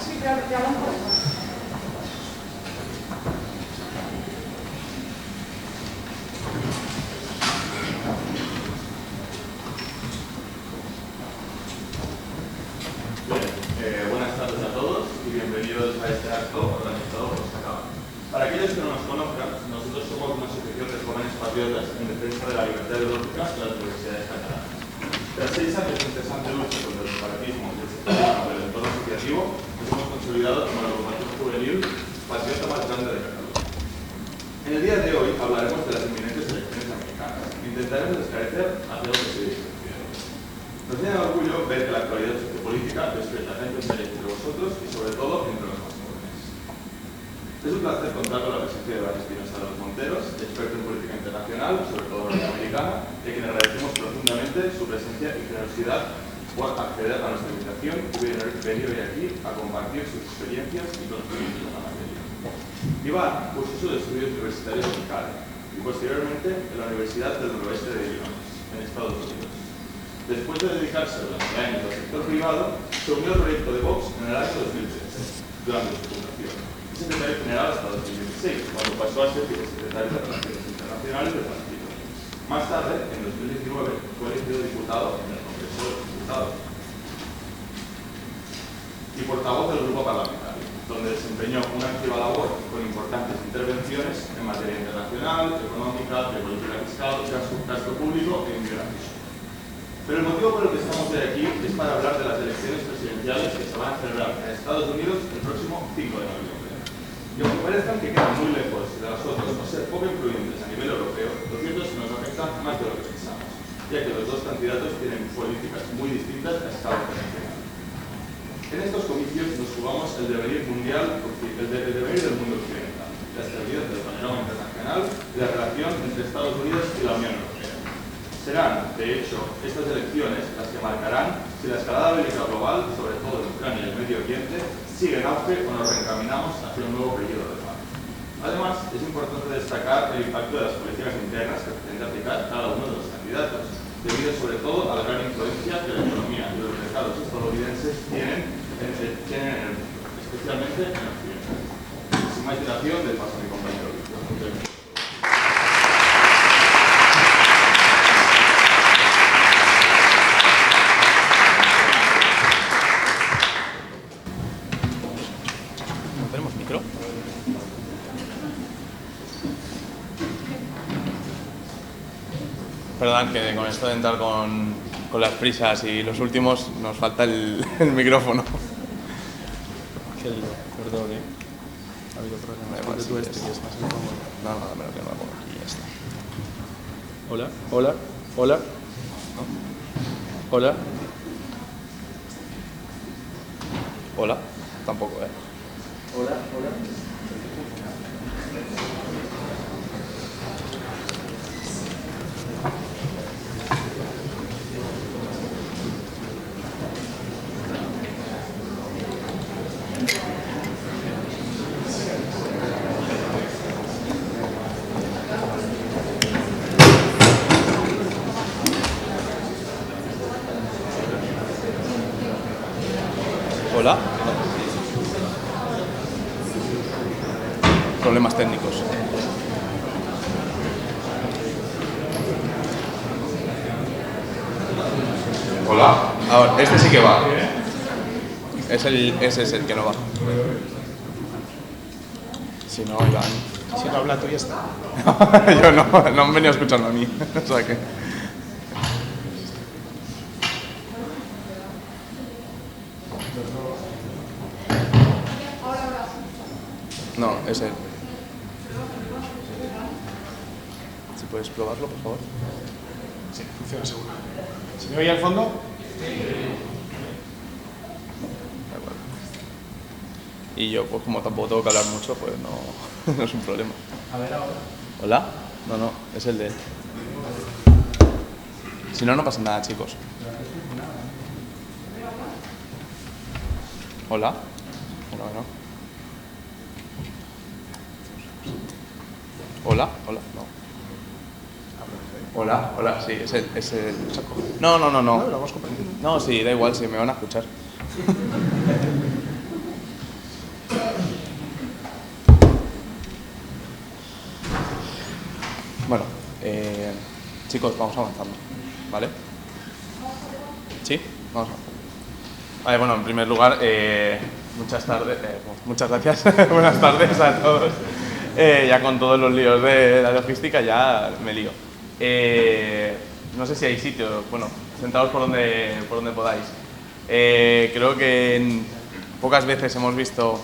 Sí, ya hablan por eso. Buenas tardes a todos y bienvenidos a este acto organizado por SACAB. Para aquellos que no nos conozcan, nosotros somos una asociación de jóvenes patriotas en defensa de la libertad ideológica de las universidades catalanas. Tras 6 años de incesante lucha contra el separatismo y el sectarismo del entorno asociativo, nos hemos consolidado como la agrupación juvenil patriota más grande de Cataluña. En el día de hoy hablaremos de las inminentes elecciones americanas. Intentaremos esclarecer hacia dónde se dirige. Nos llena de orgullo ver que la actualidad sociopolítica despierta tanto interés entre vosotros y sobre todo entre los más jóvenes. Es un placer contar con la presencia de Iván Espinosa de los Monteros, experto en política internacional, sobre todo norteamericana, y a quien agradecemos profundamente su presencia y generosidad por acceder a nuestra invitación y venir hoy aquí a compartir sus experiencias y conocimientos en la materia. Iván cursó sus estudios universitarios en Cali y posteriormente en la Universidad del Noroeste de Illinois, en Estados Unidos. Después de dedicarse durante años al sector privado, se unió al proyecto de Vox en el año 2013, durante su fundación, y secretario general hasta 2016, cuando pasó a ser vicesecretario de Relaciones Internacionales del partido. Más tarde, en 2019, fue elegido diputado en el Congreso de los Diputados y portavoz del grupo parlamentario, donde desempeñó una activa labor con importantes intervenciones en materia internacional, económica, de política fiscal, gasto público e inmigración. Pero el motivo por el que estamos hoy aquí es para hablar de las elecciones presidenciales que se van a celebrar en Estados Unidos el próximo 5 de noviembre. Y aunque parezcan que quedan muy lejos de nosotros o ser poco influyentes a nivel europeo, lo cierto es que nos afectan más de lo que pensamos, ya que los dos candidatos tienen políticas muy distintas a escala internacional. En estos comicios nos jugamos el devenir mundial, el devenir del mundo occidental, la estabilidad del panorama internacional y la relación entre Estados Unidos y la Unión Europea. Serán, de hecho, estas elecciones las que marcarán si la escalada bélica global, sobre todo en Ucrania y el Medio Oriente, sigue en auge o nos reencaminamos hacia un nuevo periodo de paz. Además, es importante destacar el impacto de las políticas internas que pretende aplicar cada uno de los candidatos, debido sobre todo a la gran influencia que la economía y los mercados estadounidenses tienen en el mundo, especialmente en Occidente. Sin más dilación, le paso a mi compañero Víctor. ¿Tenemos micro? Perdón, que con esto de entrar con las prisas y los últimos nos falta el micrófono. Qué lío, perdón, ha habido problemas. Porque tú este y es más incómodo. No, menos que no lo pongo aquí y ya está. Hola, hola, hola. Hola. Hola, tampoco, Hola, hola. Hola. Problemas técnicos. Hola. Ahora, este sí que va. Ese es el que no va. Si no, Iván. Si no habla tú ya está. Yo no han venido a escucharme a mí. O sea que... No, es él. Si puedes probarlo, por favor. Sí, funciona seguro. ¿Se me oye al fondo? De acuerdo. Y yo, pues como tampoco tengo que hablar mucho, pues no es un problema. A ver ahora. ¿Hola? No, es el de él. Si no, no pasa nada, chicos. ¿Hola? Bueno. ¿Hola? No. Hola, sí, es el... No. No, lo vamos compartiendo. No, sí, da igual, sí, me van a escuchar. Chicos, vamos avanzando, ¿vale? ¿Sí? Vamos avanzando. Vale, bueno, en primer lugar, muchas gracias. Buenas tardes a todos. Ya con todos los líos de la logística ya me lío. No sé si hay sitio, bueno, sentados por donde podáis. Creo que pocas veces hemos visto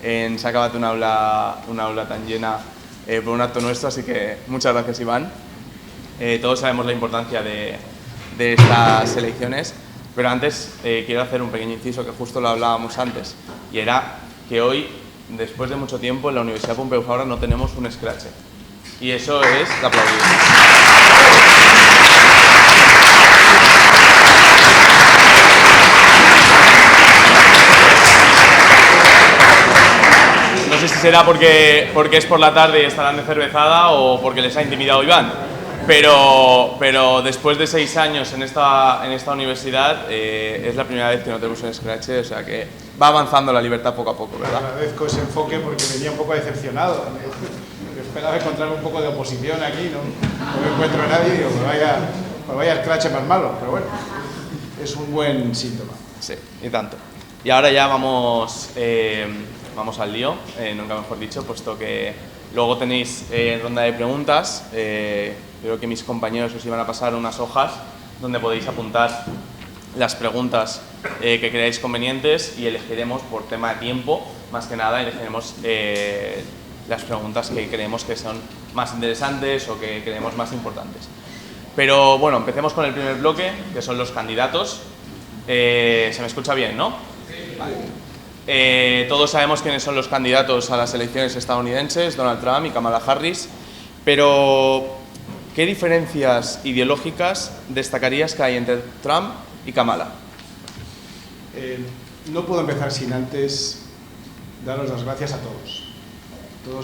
en Sacabat una aula tan llena por un acto nuestro, así que muchas gracias, Iván. Todos sabemos la importancia de estas elecciones, pero antes quiero hacer un pequeño inciso que justo lo hablábamos antes, y era que hoy, después de mucho tiempo, en la Universidad Pompeu Fabra no tenemos un scratch, y eso es de aplaudir. No sé si será porque es por la tarde y estarán de cervezada o porque les ha intimidado Iván, pero después de 6 años en esta universidad es la primera vez que no tenemos un scratch, o sea que va avanzando la libertad poco a poco, ¿verdad? Agradezco ese enfoque porque venía un poco decepcionado. Esperaba encontrar un poco de oposición aquí, no encuentro a nadie, digo, me vaya scratch más malo, pero bueno, es un buen síntoma. Sí, y tanto. Y ahora ya vamos al lío, nunca mejor dicho, puesto que luego tenéis ronda de preguntas. Creo que mis compañeros os iban a pasar unas hojas donde podéis apuntar las preguntas que creáis convenientes y elegiremos por tema de tiempo, más que nada, elegiremos las preguntas que creemos que son más interesantes o que creemos más importantes. Pero bueno, empecemos con el primer bloque, que son los candidatos. Se me escucha bien, ¿no? Sí. Vale. Todos sabemos quiénes son los candidatos a las elecciones estadounidenses, Donald Trump y Kamala Harris, pero ¿qué diferencias ideológicas destacarías que hay entre Trump y Kamala? No puedo empezar sin antes daros las gracias a todos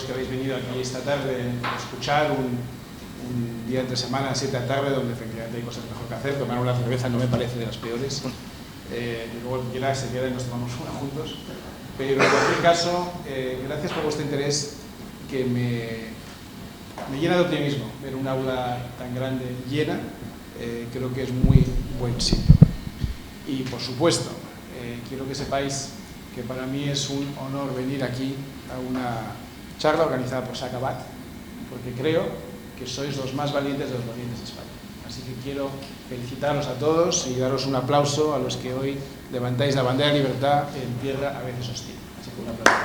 que habéis venido aquí esta tarde a escuchar un día entre semana a las 7 de la tarde, donde efectivamente hay cosas mejor que hacer. Tomar una cerveza no me parece de las peores. Y luego quiera se queda y nos tomamos una juntos. Pero en cualquier caso, gracias por vuestro interés, que me llena de optimismo ver un aula tan grande llena. Creo que es muy buen síntoma. Y por supuesto, quiero que sepáis que para mí es un honor venir aquí a una charla organizada por Sacabat, porque creo que sois los más valientes de los valientes de España. Así que quiero felicitaros a todos y daros un aplauso a los que hoy levantáis la bandera de libertad en tierra a veces hostil. Así que un aplauso.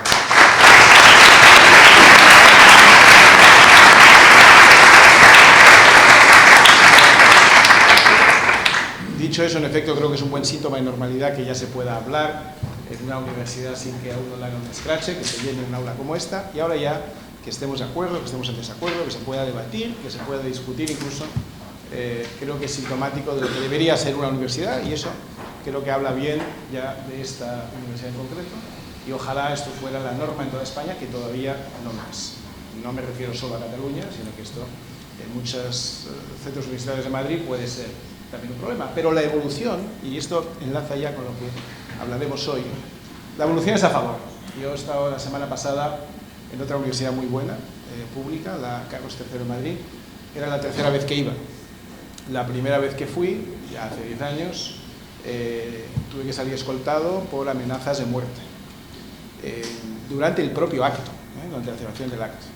Dicho eso, en efecto, creo que es un buen síntoma de normalidad que ya se pueda hablar en una universidad sin que a uno le haga un scratch, que se llene un aula como esta, y ahora ya que estemos de acuerdo, que estemos en desacuerdo, que se pueda debatir, que se pueda discutir incluso, creo que es sintomático de lo que debería ser una universidad, y eso creo que habla bien ya de esta universidad en concreto, y ojalá esto fuera la norma en toda España, que todavía no lo es. No me refiero solo a Cataluña, sino que esto en muchos centros universitarios de Madrid puede ser también un problema. Pero la evolución, y esto enlaza ya con lo que hablaremos hoy, la evolución es a favor. Yo he estado la semana pasada en otra universidad muy buena, pública, la Carlos III de Madrid. Era la tercera vez que iba. La primera vez que fui, ya hace 10 años, tuve que salir escoltado por amenazas de muerte durante el propio acto, durante la celebración del acto.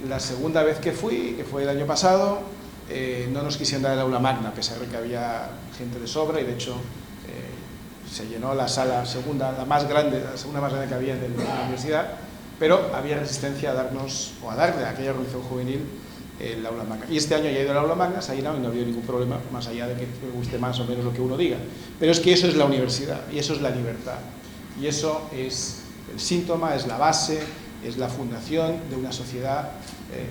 La segunda vez que fui, que fue el año pasado, no nos quisieron dar el aula magna, a pesar de que había gente de sobra, y de hecho se llenó la sala segunda, la segunda más grande que había de la universidad, pero había resistencia a darnos, o a darle a aquella organización juvenil el aula magna. Y este año ya he ido al aula magna, se ha llenado y no ha habido ningún problema, más allá de que me guste más o menos lo que uno diga. Pero es que eso es la universidad, y eso es la libertad, y eso es el síntoma, es la base, es la fundación de una sociedad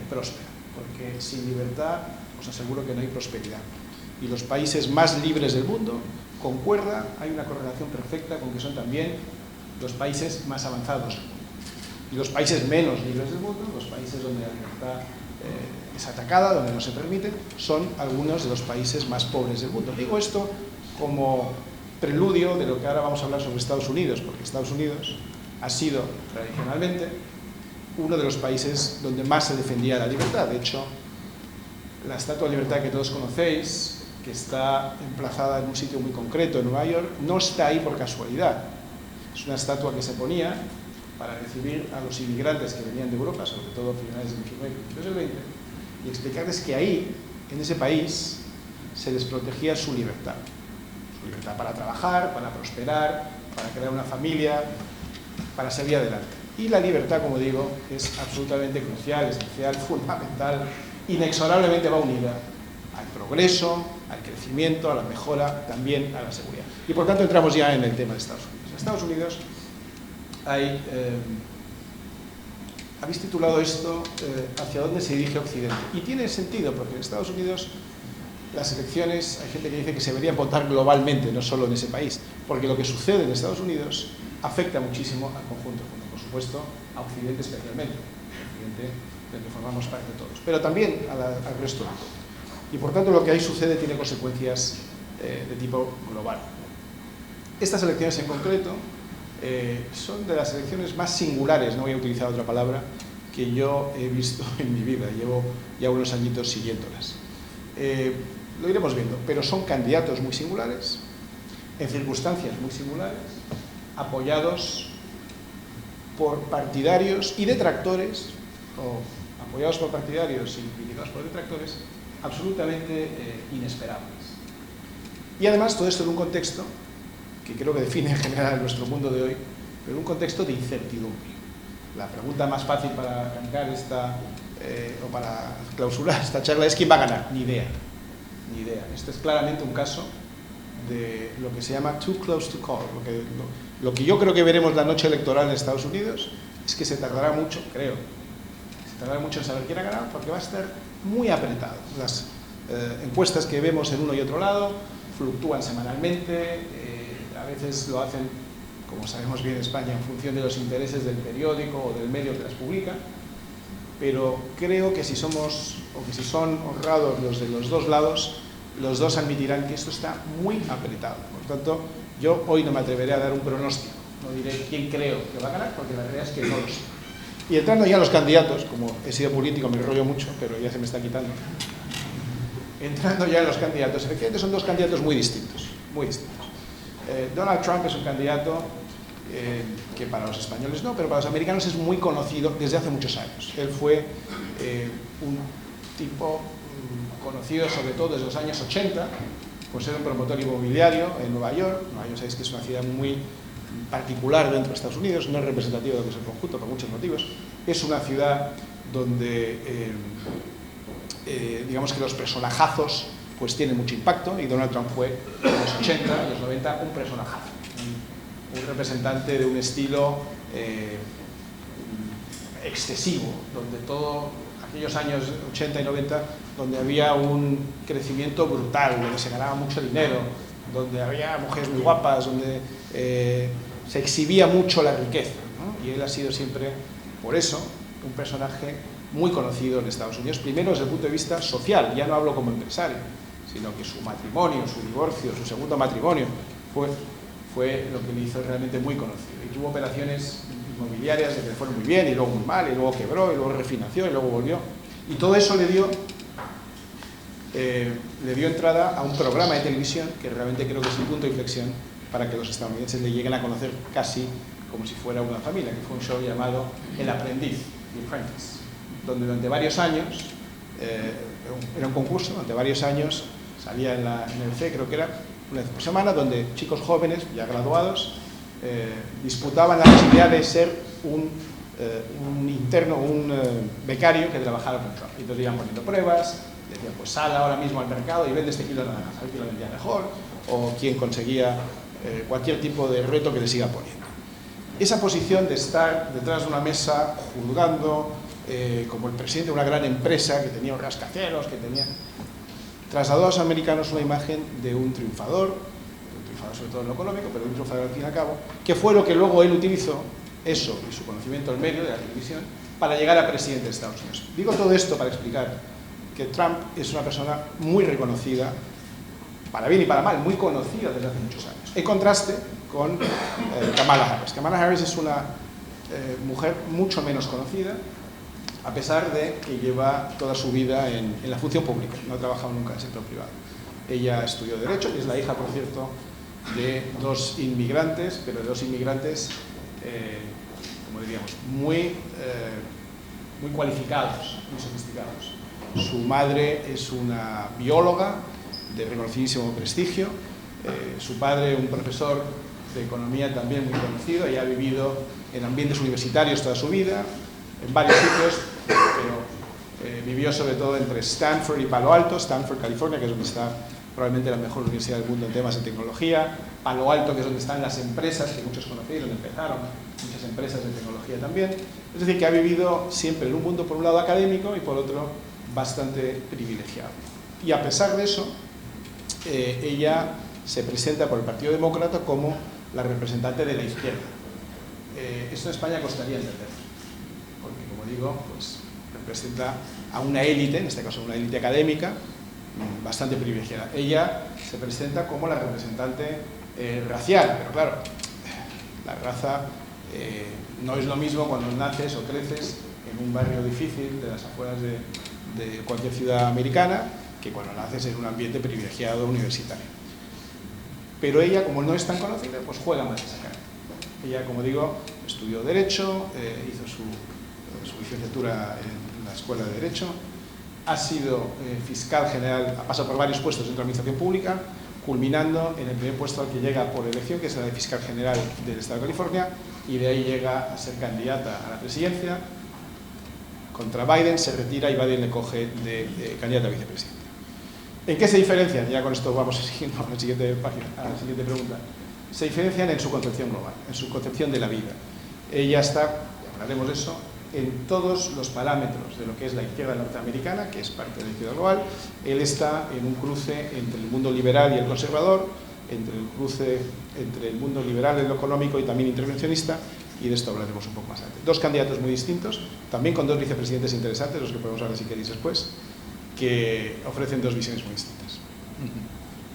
próspera, porque sin libertad os aseguro que no hay prosperidad. Y los países más libres del mundo, concuerda, hay una correlación perfecta con que son también los países más avanzados del mundo. Y los países menos libres del mundo, los países donde la libertad es atacada, donde no se permite, son algunos de los países más pobres del mundo. Digo esto como preludio de lo que ahora vamos a hablar sobre Estados Unidos, porque Estados Unidos ha sido tradicionalmente uno de los países donde más se defendía la libertad. De hecho, La Estatua de Libertad que todos conocéis, que está emplazada en un sitio muy concreto en Nueva York, no está ahí por casualidad. Es una estatua que se ponía para recibir a los inmigrantes que venían de Europa, sobre todo a finales del XIX y principios del XX, y explicarles que ahí, en ese país, se les protegía su libertad. Su libertad para trabajar, para prosperar, para crear una familia, para salir adelante. Y la libertad, como digo, es absolutamente crucial, esencial, fundamental, inexorablemente va unida al progreso, al crecimiento, a la mejora, también a la seguridad. Y por tanto entramos ya en el tema de Estados Unidos. En Estados Unidos hay, habéis titulado esto ¿hacia dónde se dirige Occidente? Y tiene sentido, porque en Estados Unidos las elecciones, hay gente que dice que se deberían votar globalmente, no solo en ese país, porque lo que sucede en Estados Unidos afecta muchísimo al conjunto, por supuesto a Occidente especialmente, Occidente del que formamos parte todos, pero también al resto del mundo. Y por tanto lo que ahí sucede tiene consecuencias de tipo global. Estas elecciones en concreto son de las elecciones más singulares, no voy a utilizar otra palabra, que yo he visto en mi vida. Llevo ya unos añitos siguiéndolas. Lo iremos viendo, pero son candidatos muy singulares, en circunstancias muy singulares, apoyados por partidarios y detractores, o apoyados por partidarios y criticados por detractores, absolutamente inesperables. Y además todo esto en un contexto que creo que define en general nuestro mundo de hoy, pero un contexto de incertidumbre. La pregunta más fácil para arrancar esta, o para clausurar esta charla es ¿quién va a ganar? Ni idea. Ni idea. Este es claramente un caso de lo que se llama too close to call. Lo que yo creo que veremos la noche electoral en Estados Unidos es que se tardará mucho, creo, se tardará mucho en saber quién ha ganado, porque va a estar muy apretado. Las encuestas que vemos en uno y otro lado fluctúan semanalmente, a veces lo hacen, como sabemos bien en España, en función de los intereses del periódico o del medio que las publica, pero creo que si somos, o que si son honrados los de los dos lados, los dos admitirán que esto está muy apretado. Por tanto, yo hoy no me atreveré a dar un pronóstico, no diré quién creo que va a ganar, porque la realidad es que no lo sé. Y entrando ya a los candidatos, como he sido político me enrollo mucho, pero ya se me está quitando. Entrando ya en los candidatos, efectivamente son dos candidatos muy distintos, muy distintos. Donald Trump es un candidato que para los españoles no, pero para los americanos es muy conocido desde hace muchos años. Él fue un tipo conocido sobre todo desde los años 80 por ser un promotor inmobiliario en Nueva York. Nueva York sabéis que es una ciudad muy particular dentro de Estados Unidos, no es representativa de lo que es el conjunto por muchos motivos. Es una ciudad donde digamos que los personajazos pues tienen mucho impacto, y Donald Trump fue en los 80 y los 90 un personajazo, un representante de un estilo excesivo, donde todo aquellos años 80 y 90, donde había un crecimiento brutal, donde se ganaba mucho dinero, donde había mujeres muy guapas, donde se exhibía mucho la riqueza, ¿no? Y él ha sido siempre, por eso, un personaje muy conocido en Estados Unidos, primero desde el punto de vista social, ya no hablo como empresario, sino que su matrimonio, su divorcio, su segundo matrimonio fue lo que le hizo realmente muy conocido. Y tuvo operaciones inmobiliarias que le fueron muy bien, y luego muy mal, y luego quebró, y luego refinanció, y luego volvió. Y todo eso le dio entrada a un programa de televisión que realmente creo que es un punto de inflexión para que los estadounidenses le lleguen a conocer casi como si fuera una familia, que fue un show llamado El Aprendiz, The Apprentice, donde durante varios años, era un concurso, durante varios años salía en el C, creo que era una vez por semana, donde chicos jóvenes, ya graduados, disputaban la posibilidad de ser un interno, un becario que trabajara con Trump. Y entonces iban poniendo pruebas, decían, pues sal ahora mismo al mercado y vende este kilo de naranjas, a ver quién lo vendía mejor, o quién conseguía cualquier tipo de reto que le siga poniendo. Esa posición de estar detrás de una mesa juzgando, como el presidente de una gran empresa que tenía un rascacielos, que tenía... trasladó a los americanos una imagen de un triunfador sobre todo en lo económico, pero un triunfador al fin y al cabo, que fue lo que luego él utilizó, eso y su conocimiento del medio, de la televisión, para llegar a presidente de Estados Unidos. Digo todo esto para explicar que Trump es una persona muy reconocida, para bien y para mal, muy conocida desde hace muchos años. En contraste con Kamala Harris. Kamala Harris es una mujer mucho menos conocida, a pesar de que lleva toda su vida en la función pública, no ha trabajado nunca en el sector privado. Ella estudió Derecho y es la hija, por cierto, de dos inmigrantes, pero de dos inmigrantes, como diríamos, muy cualificados, muy sofisticados. Su madre es una bióloga de reconocidísimo prestigio, su padre un profesor de economía también muy conocido, y ha vivido en ambientes universitarios toda su vida, en varios sitios, pero vivió sobre todo entre Stanford y Palo Alto, Stanford, California, que es donde está probablemente la mejor universidad del mundo en temas de tecnología, Palo Alto, que es donde están las empresas que muchos conocéis, donde empezaron muchas empresas de tecnología también. Es decir, que ha vivido siempre en un mundo, por un lado, académico y por otro, bastante privilegiado. Y a pesar de eso, ella se presenta por el Partido Demócrata como la representante de la izquierda. Esto en España costaría entenderlo, porque, como digo, pues representa a una élite, en este caso una élite académica, bastante privilegiada. Ella se presenta como la representante racial, pero claro, la raza no es lo mismo cuando naces o creces en un barrio difícil de las afueras de cualquier ciudad americana que cuando naces en un ambiente privilegiado universitario. Pero ella, como no es tan conocida, pues juega más esa carta. Ella, como digo, estudió Derecho, hizo su licenciatura en la Escuela de Derecho, ha sido fiscal general, ha pasado por varios puestos dentro de la administración pública, culminando en el primer puesto al que llega por elección, que es el de fiscal general del Estado de California, y de ahí llega a ser candidata a la presidencia contra Biden, se retira y Biden le coge de candidata a vicepresidente. ¿En qué se diferencian? Ya con esto vamos siguiendo a la siguiente página, a la siguiente pregunta. Se diferencian en su concepción global, en su concepción de la vida. Ella está, ya hablaremos de eso, en todos los parámetros de lo que es la izquierda norteamericana, que es parte de la izquierda global. Él está en un cruce entre el mundo liberal y el conservador, entre el cruce entre el mundo liberal en lo económico y también intervencionista, y de esto hablaremos un poco más adelante. Dos candidatos muy distintos, también con dos vicepresidentes interesantes, los que podemos hablar si queréis después, que ofrecen dos visiones muy distintas.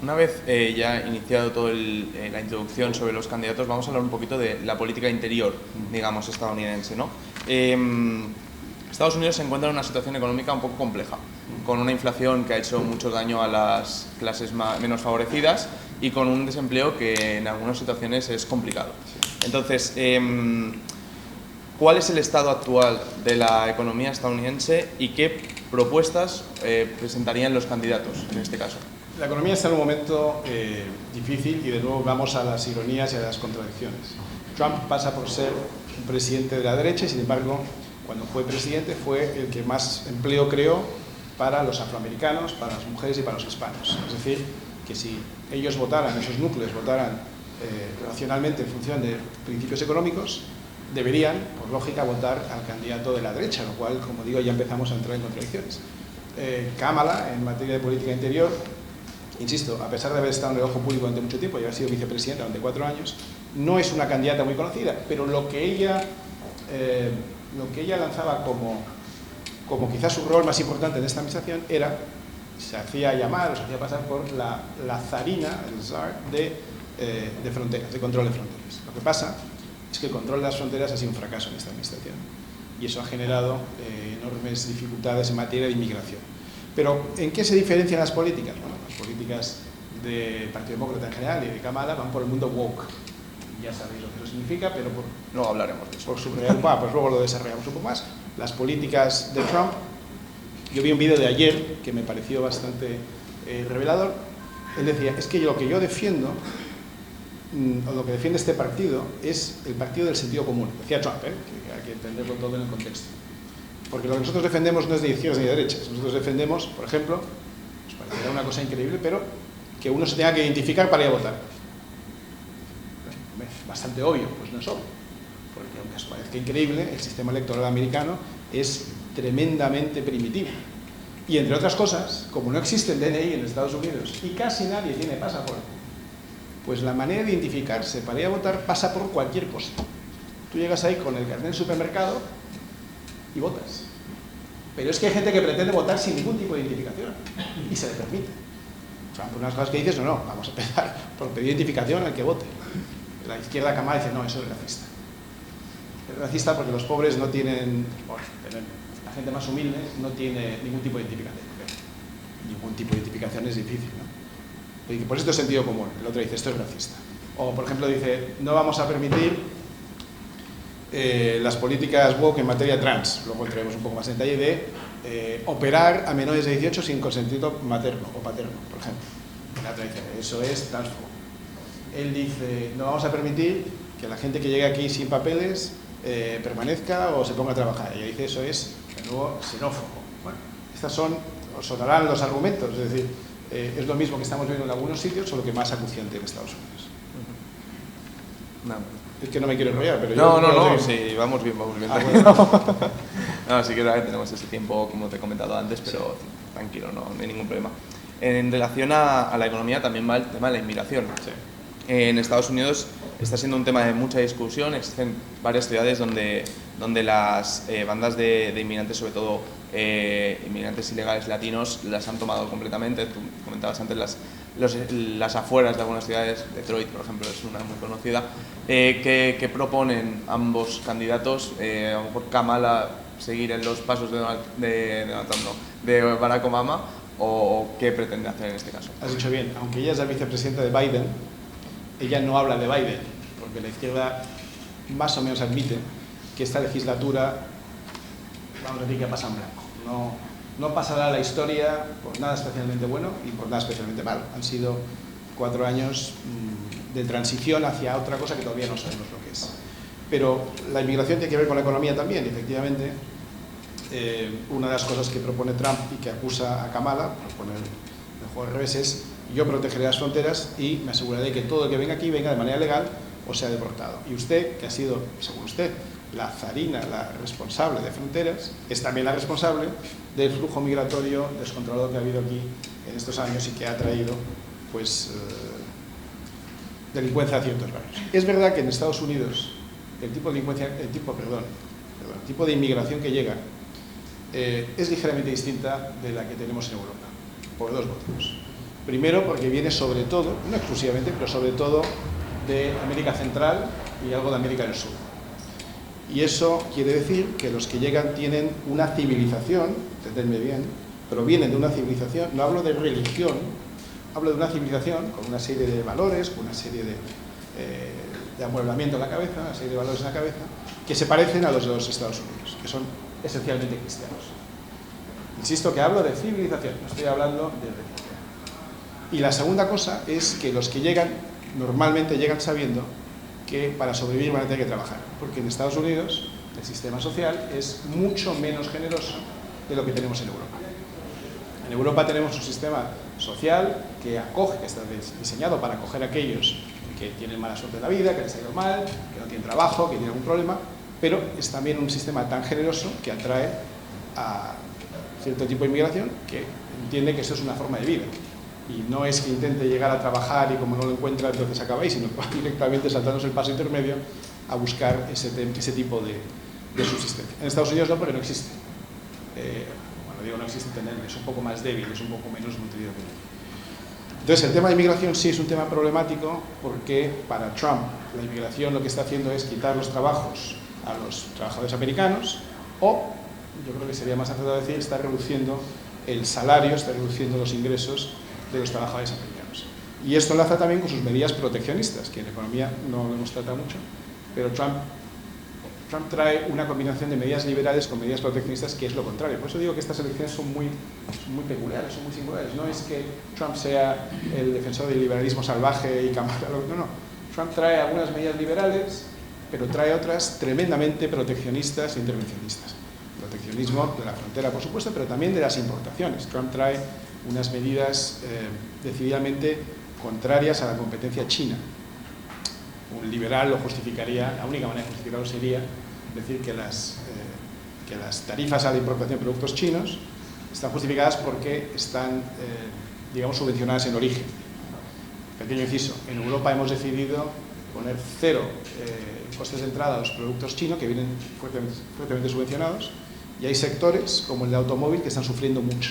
Una vez ya iniciado toda la introducción sobre los candidatos, vamos a hablar un poquito de la política interior, digamos, estadounidense, ¿no? Estados Unidos se encuentra en una situación económica un poco compleja, con una inflación que ha hecho mucho daño a las clases menos favorecidas y con un desempleo que en algunas situaciones es complicado. Entonces, ¿cuál es el estado actual de la economía estadounidense y qué propuestas presentarían los candidatos en este caso? La economía está en un momento difícil y de nuevo vamos a las ironías y a las contradicciones. Trump pasa por ser un presidente de la derecha y sin embargo cuando fue presidente fue el que más empleo creó para los afroamericanos, para las mujeres y para los hispanos. Es decir, que si ellos votaran, esos núcleos votaran racionalmente en función de principios económicos, deberían, por lógica, votar al candidato de la derecha, lo cual, como digo, ya empezamos a entrar en contradicciones. Kamala, en materia de política interior, insisto, a pesar de haber estado en el ojo público durante mucho tiempo y haber sido vicepresidenta durante 4 años, no es una candidata muy conocida, pero lo que ella lanzaba como quizás su rol más importante en esta administración era, se hacía llamar o se hacía pasar por la zarina, el zar de fronteras, de control de fronteras. Lo que pasa es que el control de las fronteras ha sido un fracaso en esta administración y eso ha generado enormes dificultades en materia de inmigración. Pero, ¿en qué se diferencian las políticas? Bueno, las políticas del Partido Demócrata en general y de Kamala van por el mundo woke. Ya sabéis lo que eso significa, pero luego hablaremos de eso. Por subrayar, pues luego lo desarrollamos un poco más. Las políticas de Trump, yo vi un vídeo de ayer que me pareció bastante revelador. Él decía, es que lo que yo defiendo, o lo que defiende este partido, es el partido del sentido común. Decía Trump, que hay que entenderlo todo en el contexto. Porque lo que nosotros defendemos no es de izquierdas ni de derechas. Nosotros defendemos, por ejemplo, nos parecerá una cosa increíble, pero que uno se tenga que identificar para ir a votar. Bastante obvio, pues no es obvio. Porque aunque os parezca increíble, el sistema electoral americano es tremendamente primitivo. Y entre otras cosas, como no existe el DNI en Estados Unidos y casi nadie tiene pasaporte, pues la manera de identificarse para ir a votar pasa por cualquier cosa. Tú llegas ahí con el carnet del supermercado y votas. Pero es que hay gente que pretende votar sin ningún tipo de identificación y se le permite. O sea, por unas cosas que dices, no, vamos a empezar por pedir identificación al que vote. La izquierda Kamala dice, no, eso es racista. Es racista porque los pobres no tienen, bueno, La gente más humilde no tiene ningún tipo de identificación. Ningún tipo de identificación es difícil, ¿no? Y por esto es sentido común. El otro dice, esto es racista. O, por ejemplo, dice, no vamos a permitir las políticas woke en materia trans. Luego entraremos un poco más en detalle de operar a menores de 18 sin consentimiento materno o paterno, por ejemplo. La otra dice, eso es transfobo. Él dice, no vamos a permitir que la gente que llegue aquí sin papeles permanezca o se ponga a trabajar. Y ella dice, eso es, de nuevo, xenófobo. Bueno, estas son, os sonarán los argumentos, es decir, es lo mismo que estamos viendo en algunos sitios, solo que más acuciante en Estados Unidos. No. Es que no me quiero enrollar, pero No, sí, vamos bien. Bueno. No, sí que tenemos ese tiempo, como te he comentado antes, pero sí, tranquilo, no hay ningún problema. En relación a la economía también va el tema de la inmigración. Sí. En Estados Unidos está siendo un tema de mucha discusión. Existen varias ciudades donde las bandas de inmigrantes, sobre todo inmigrantes ilegales latinos, las han tomado completamente. Tú comentabas antes las afueras de algunas ciudades, Detroit, por ejemplo, es una muy conocida, que proponen ambos candidatos, a lo mejor Kamala seguir en los pasos de Barack Obama, o qué pretende hacer en este caso. Has dicho bien, aunque ella es la vicepresidenta de Biden, ella no habla de Biden, porque la izquierda más o menos admite que esta legislatura, vamos a decir que pasa en blanco. No pasará a la historia por nada especialmente bueno y por nada especialmente malo. Han sido 4 años de transición hacia otra cosa que todavía no sabemos lo que es. Pero la inmigración tiene que ver con la economía también, y efectivamente. Una de las cosas que propone Trump y que acusa a Kamala, por poner el juego al revés, es yo protegeré las fronteras y me aseguraré que todo el que venga aquí venga de manera legal o sea deportado. Y usted, que ha sido, según usted, la zarina, la responsable de fronteras, es también la responsable del flujo migratorio descontrolado que ha habido aquí en estos años y que ha traído pues, delincuencia a ciertos barrios. Es verdad que en Estados Unidos el tipo de inmigración que llega es ligeramente distinta de la que tenemos en Europa, por 2 motivos. Primero, porque viene sobre todo, no exclusivamente, pero sobre todo de América Central y algo de América del Sur. Y eso quiere decir que los que llegan tienen una civilización, entendedme bien, pero vienen de una civilización, no hablo de religión, hablo de una civilización con una serie de valores, con una serie de amueblamiento en la cabeza, una serie de valores en la cabeza, que se parecen a los de los Estados Unidos, que son esencialmente cristianos. Insisto que hablo de civilización, no estoy hablando de religión. Y la segunda cosa es que los que llegan, normalmente llegan sabiendo que para sobrevivir van a tener que trabajar, porque en Estados Unidos el sistema social es mucho menos generoso de lo que tenemos en Europa. En Europa tenemos un sistema social que acoge, que está diseñado para acoger a aquellos que tienen mala suerte en la vida, que les ha ido mal, que no tienen trabajo, que tienen algún problema, pero es también un sistema tan generoso que atrae a cierto tipo de inmigración que entiende que eso es una forma de vida. Y no es que intente llegar a trabajar y como no lo encuentra entonces acabáis, sino que va directamente saltándose el paso intermedio a buscar ese tipo de subsistencia. En Estados Unidos no, porque no existe. Bueno, digo no existe, es un poco más débil, es un poco menos nutrido que no. Entonces el tema de inmigración sí es un tema problemático porque para Trump la inmigración lo que está haciendo es quitar los trabajos a los trabajadores americanos o, yo creo que sería más acertado decir, está reduciendo el salario, está reduciendo los ingresos de los trabajadores americanos. Y esto enlaza también con sus medidas proteccionistas, que en economía no lo hemos tratado mucho, pero Trump trae una combinación de medidas liberales con medidas proteccionistas que es lo contrario. Por eso digo que estas elecciones son muy peculiares, son muy singulares. No es que Trump sea el defensor del liberalismo salvaje y camarero, no. Trump trae algunas medidas liberales, pero trae otras tremendamente proteccionistas e intervencionistas. Proteccionismo de la frontera, por supuesto, pero también de las importaciones. Trump trae unas medidas decididamente contrarias a la competencia china. Un liberal lo justificaría, la única manera de justificarlo sería decir que las tarifas a la importación de productos chinos están justificadas porque están, digamos, subvencionadas en origen. Pequeño inciso, en Europa hemos decidido poner 0 costes de entrada a los productos chinos que vienen fuertemente subvencionados, y hay sectores como el de automóvil que están sufriendo mucho,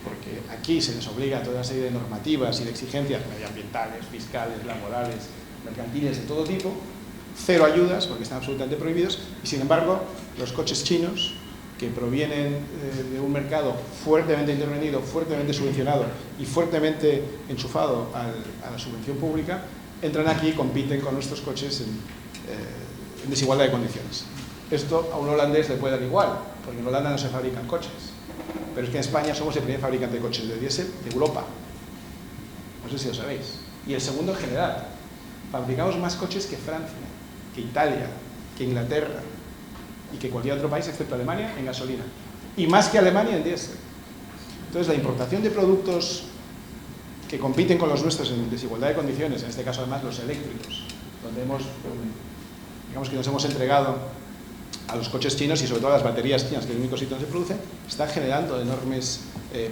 porque aquí se les obliga a toda una serie de normativas y de exigencias medioambientales, fiscales, laborales, mercantiles de todo tipo, 0 ayudas porque están absolutamente prohibidos, y sin embargo los coches chinos que provienen de un mercado fuertemente intervenido, fuertemente subvencionado y fuertemente enchufado a la subvención pública, entran aquí y compiten con nuestros coches en desigualdad de condiciones. Esto a un holandés le puede dar igual, porque en Holanda no se fabrican coches. Pero es que en España somos el primer fabricante de coches de diésel de Europa. No sé si lo sabéis. Y el segundo en general. Fabricamos más coches que Francia, que Italia, que Inglaterra y que cualquier otro país excepto Alemania en gasolina. Y más que Alemania en diésel. Entonces la importación de productos que compiten con los nuestros en desigualdad de condiciones, en este caso además los eléctricos, donde digamos que nos hemos entregado a los coches chinos y sobre todo a las baterías chinas, que es el único sitio donde se producen, está generando enormes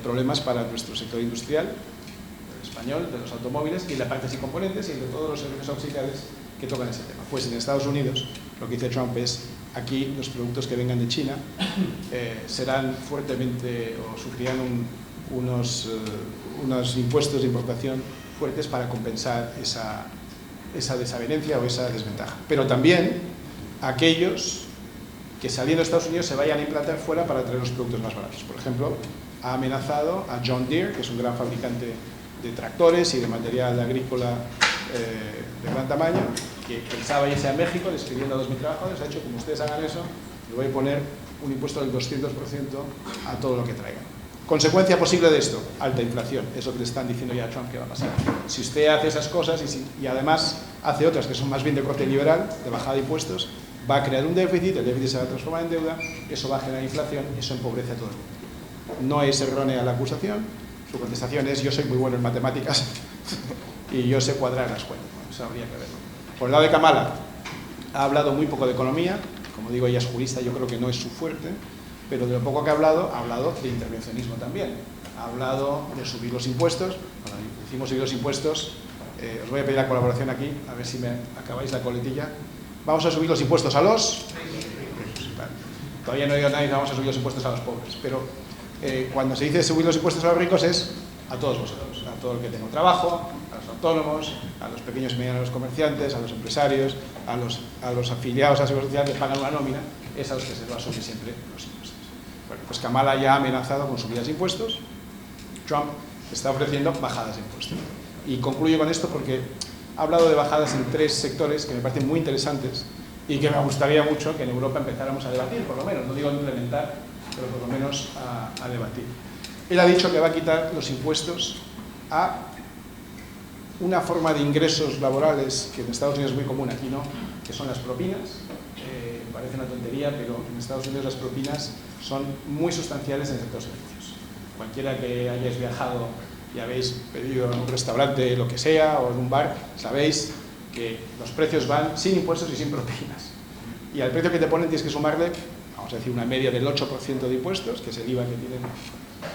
problemas para nuestro sector industrial, el español, de los automóviles y de partes y componentes y de todos los servicios auxiliares que tocan ese tema. Pues en Estados Unidos lo que dice Trump es: aquí los productos que vengan de China serán fuertemente o sufrirán unos impuestos de importación fuertes para compensar esa desavenencia o esa desventaja. Pero también aquellos que saliendo de Estados Unidos se vayan a implantar fuera para traer los productos más baratos. Por ejemplo, ha amenazado a John Deere, que es un gran fabricante de tractores y de material agrícola de gran tamaño, que pensaba irse a México despidiendo a 2.000 trabajadores. Ha dicho: como ustedes hagan eso, le voy a poner un impuesto del 200% a todo lo que traigan. Consecuencia posible de esto: alta inflación. Es lo que le están diciendo ya a Trump que va a pasar. Si usted hace esas cosas y además hace otras que son más bien de corte liberal, de bajada de impuestos, va a crear un déficit, el déficit se va a transformar en deuda, eso va a generar inflación y eso empobrece a todo el mundo. No es errónea la acusación, su contestación es: yo soy muy bueno en matemáticas y yo sé cuadrar las cuentas. Bueno, eso habría que verlo. Por el lado de Kamala, ha hablado muy poco de economía, como digo, ella es jurista, yo creo que no es su fuerte, pero de lo poco que ha hablado de intervencionismo también. Ha hablado de subir los impuestos. Cuando decimos subir los impuestos, os voy a pedir la colaboración aquí, a ver si me acabáis la coletilla. Vamos a subir los impuestos a los... Todavía no digo nada y vamos a subir los impuestos a los pobres, pero cuando se dice subir los impuestos a los ricos es a todos vosotros, a todo el que tenga un trabajo, a los autónomos, a los pequeños y medianos comerciantes, a los empresarios, a los afiliados a la seguridad social que pagan una nómina, es a los que se les va a subir siempre los impuestos. Bueno, pues Kamala ya ha amenazado con subidas de impuestos, Trump está ofreciendo bajadas de impuestos. Y concluyo con esto porque ha hablado de bajadas en 3 sectores que me parecen muy interesantes y que me gustaría mucho que en Europa empezáramos a debatir, por lo menos, no digo implementar, pero por lo menos a debatir. Él ha dicho que va a quitar los impuestos a una forma de ingresos laborales que en Estados Unidos es muy común, aquí no, que son las propinas. Parece una tontería, pero en Estados Unidos las propinas son muy sustanciales en el sector servicios. Cualquiera que hayáis viajado y habéis pedido en un restaurante, lo que sea, o en un bar, sabéis que los precios van sin impuestos y sin propinas. Y al precio que te ponen tienes que sumarle, vamos a decir, una media del 8% de impuestos, que es el IVA que tienen,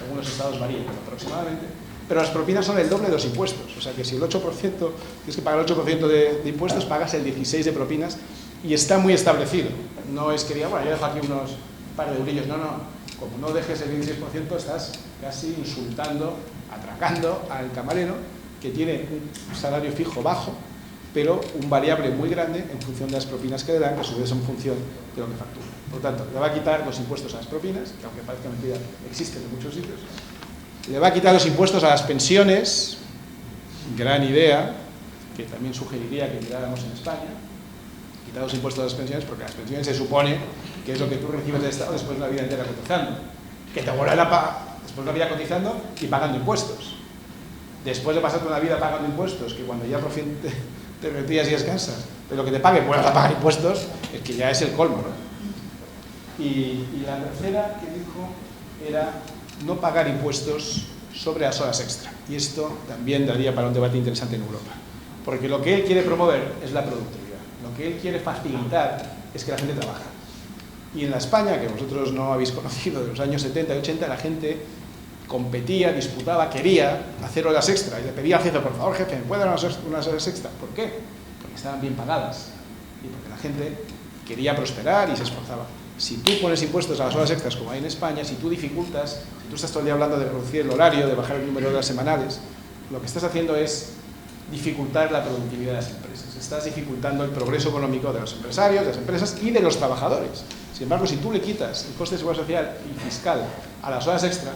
según los estados varía, pero aproximadamente. Pero las propinas son el doble de los impuestos. O sea que si el 8%, tienes que pagar el 8% de impuestos, pagas el 16% de propinas y está muy establecido. No es que diga, bueno, yo dejo aquí unos par de eurillos. No, no. Como no dejes el 16%, estás casi insultando, atracando al camarero que tiene un salario fijo bajo, pero un variable muy grande en función de las propinas que le dan, que a su vez es en función de lo que factura. Por lo tanto, le va a quitar los impuestos a las propinas, que aunque parezca mentira, existen en muchos sitios. Le va a quitar los impuestos a las pensiones, gran idea, que también sugeriría que miráramos en España. Quitar los impuestos a las pensiones, porque las pensiones se supone que es lo que tú recibes del Estado después de una vida entera cotizando. Que te vuelven a pagar después de una vida cotizando y pagando impuestos. Después de pasarte una vida pagando impuestos, que cuando ya por fin te retiras y descansas, de lo que te paguen vuelvas a pagar impuestos, es que ya es el colmo, ¿no? Y la tercera que dijo era no pagar impuestos sobre las horas extra. Y esto también daría para un debate interesante en Europa. Porque lo que él quiere promover es la productividad. Lo que él quiere facilitar es que la gente trabaje. Y en la España, que vosotros no habéis conocido, de los años 70 y 80, la gente competía, disputaba, quería hacer horas extra. Y le pedía al jefe: por favor, jefe, ¿me puede dar unas horas extra? ¿Por qué? Porque estaban bien pagadas. Y porque la gente quería prosperar y se esforzaba. Si tú pones impuestos a las horas extras, como hay en España, si tú dificultas, si tú estás todo el día hablando de reducir el horario, de bajar el número de horas semanales, lo que estás haciendo es dificultar la productividad de las empresas. Estás dificultando el progreso económico de los empresarios, de las empresas y de los trabajadores. Sin embargo, si tú le quitas el coste de seguridad social y fiscal a las horas extra